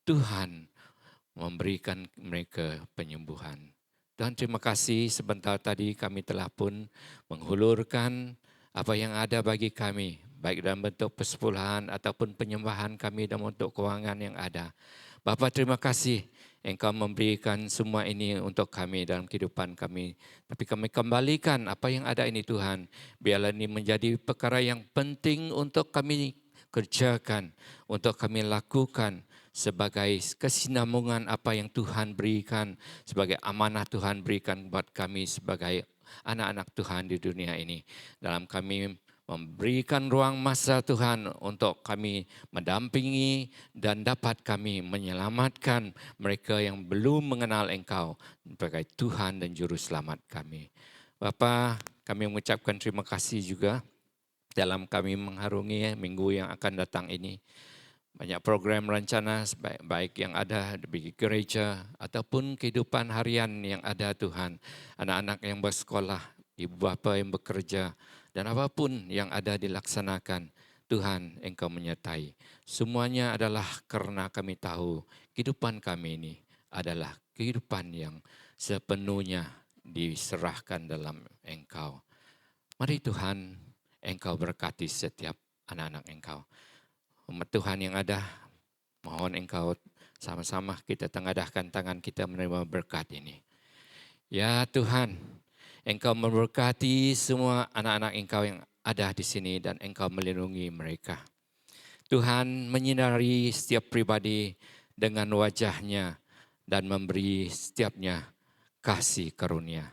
Tuhan memberikan mereka penyembuhan. Tuhan terima kasih sebentar tadi kami telah pun menghulurkan apa yang ada bagi kami, baik dalam bentuk persepuluhan ataupun penyembahan kami dalam bentuk kewangan yang ada. Bapa terima kasih Engkau memberikan semua ini untuk kami dalam kehidupan kami. Tapi kami kembalikan apa yang ada ini Tuhan. Biarlah ini menjadi perkara yang penting untuk kami kerjakan, untuk kami lakukan sebagai kesinambungan apa yang Tuhan berikan, sebagai amanah Tuhan berikan buat kami sebagai anak-anak Tuhan di dunia ini. Dalam kami memberikan ruang masa Tuhan untuk kami mendampingi dan dapat kami menyelamatkan mereka yang belum mengenal Engkau sebagai Tuhan dan Juru Selamat kami. Bapa, kami mengucapkan terima kasih juga dalam kami mengharungi minggu yang akan datang ini. Banyak program rencana baik yang ada di gereja ataupun kehidupan harian yang ada Tuhan. Anak-anak yang bersekolah, ibu bapa yang bekerja dan apapun yang ada dilaksanakan. Tuhan Engkau menyertai. Semuanya adalah karena kami tahu kehidupan kami ini adalah kehidupan yang sepenuhnya diserahkan dalam Engkau. Mari Tuhan Engkau berkati setiap anak-anak Engkau. Umat Tuhan yang ada, mohon Engkau sama-sama kita tengadahkan tangan kita menerima berkat ini. Ya Tuhan, Engkau memberkati semua anak-anak Engkau yang ada di sini dan Engkau melindungi mereka. Tuhan menyinari setiap pribadi dengan wajah-Nya dan memberi setiapnya kasih karunia.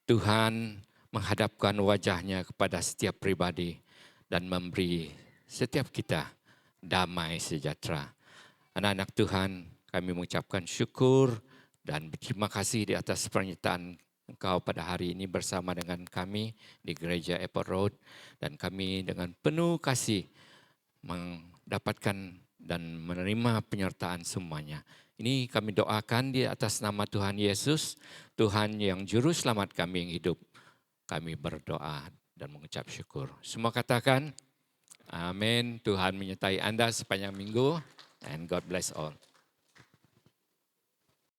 Tuhan menghadapkan wajah-Nya kepada setiap pribadi dan memberi setiap kita damai sejahtera. Anak-anak Tuhan, kami mengucapkan syukur dan berterima kasih di atas penyertaan Engkau pada hari ini bersama dengan kami di Gereja Airport Road. Dan kami dengan penuh kasih mendapatkan dan menerima penyertaan semuanya. Ini kami doakan di atas nama Tuhan Yesus, Tuhan yang juru selamat kami yang hidup. Kami berdoa dan mengucap syukur. Semua katakan, amin. Tuhan menyertai Anda sepanjang minggu. And God bless all.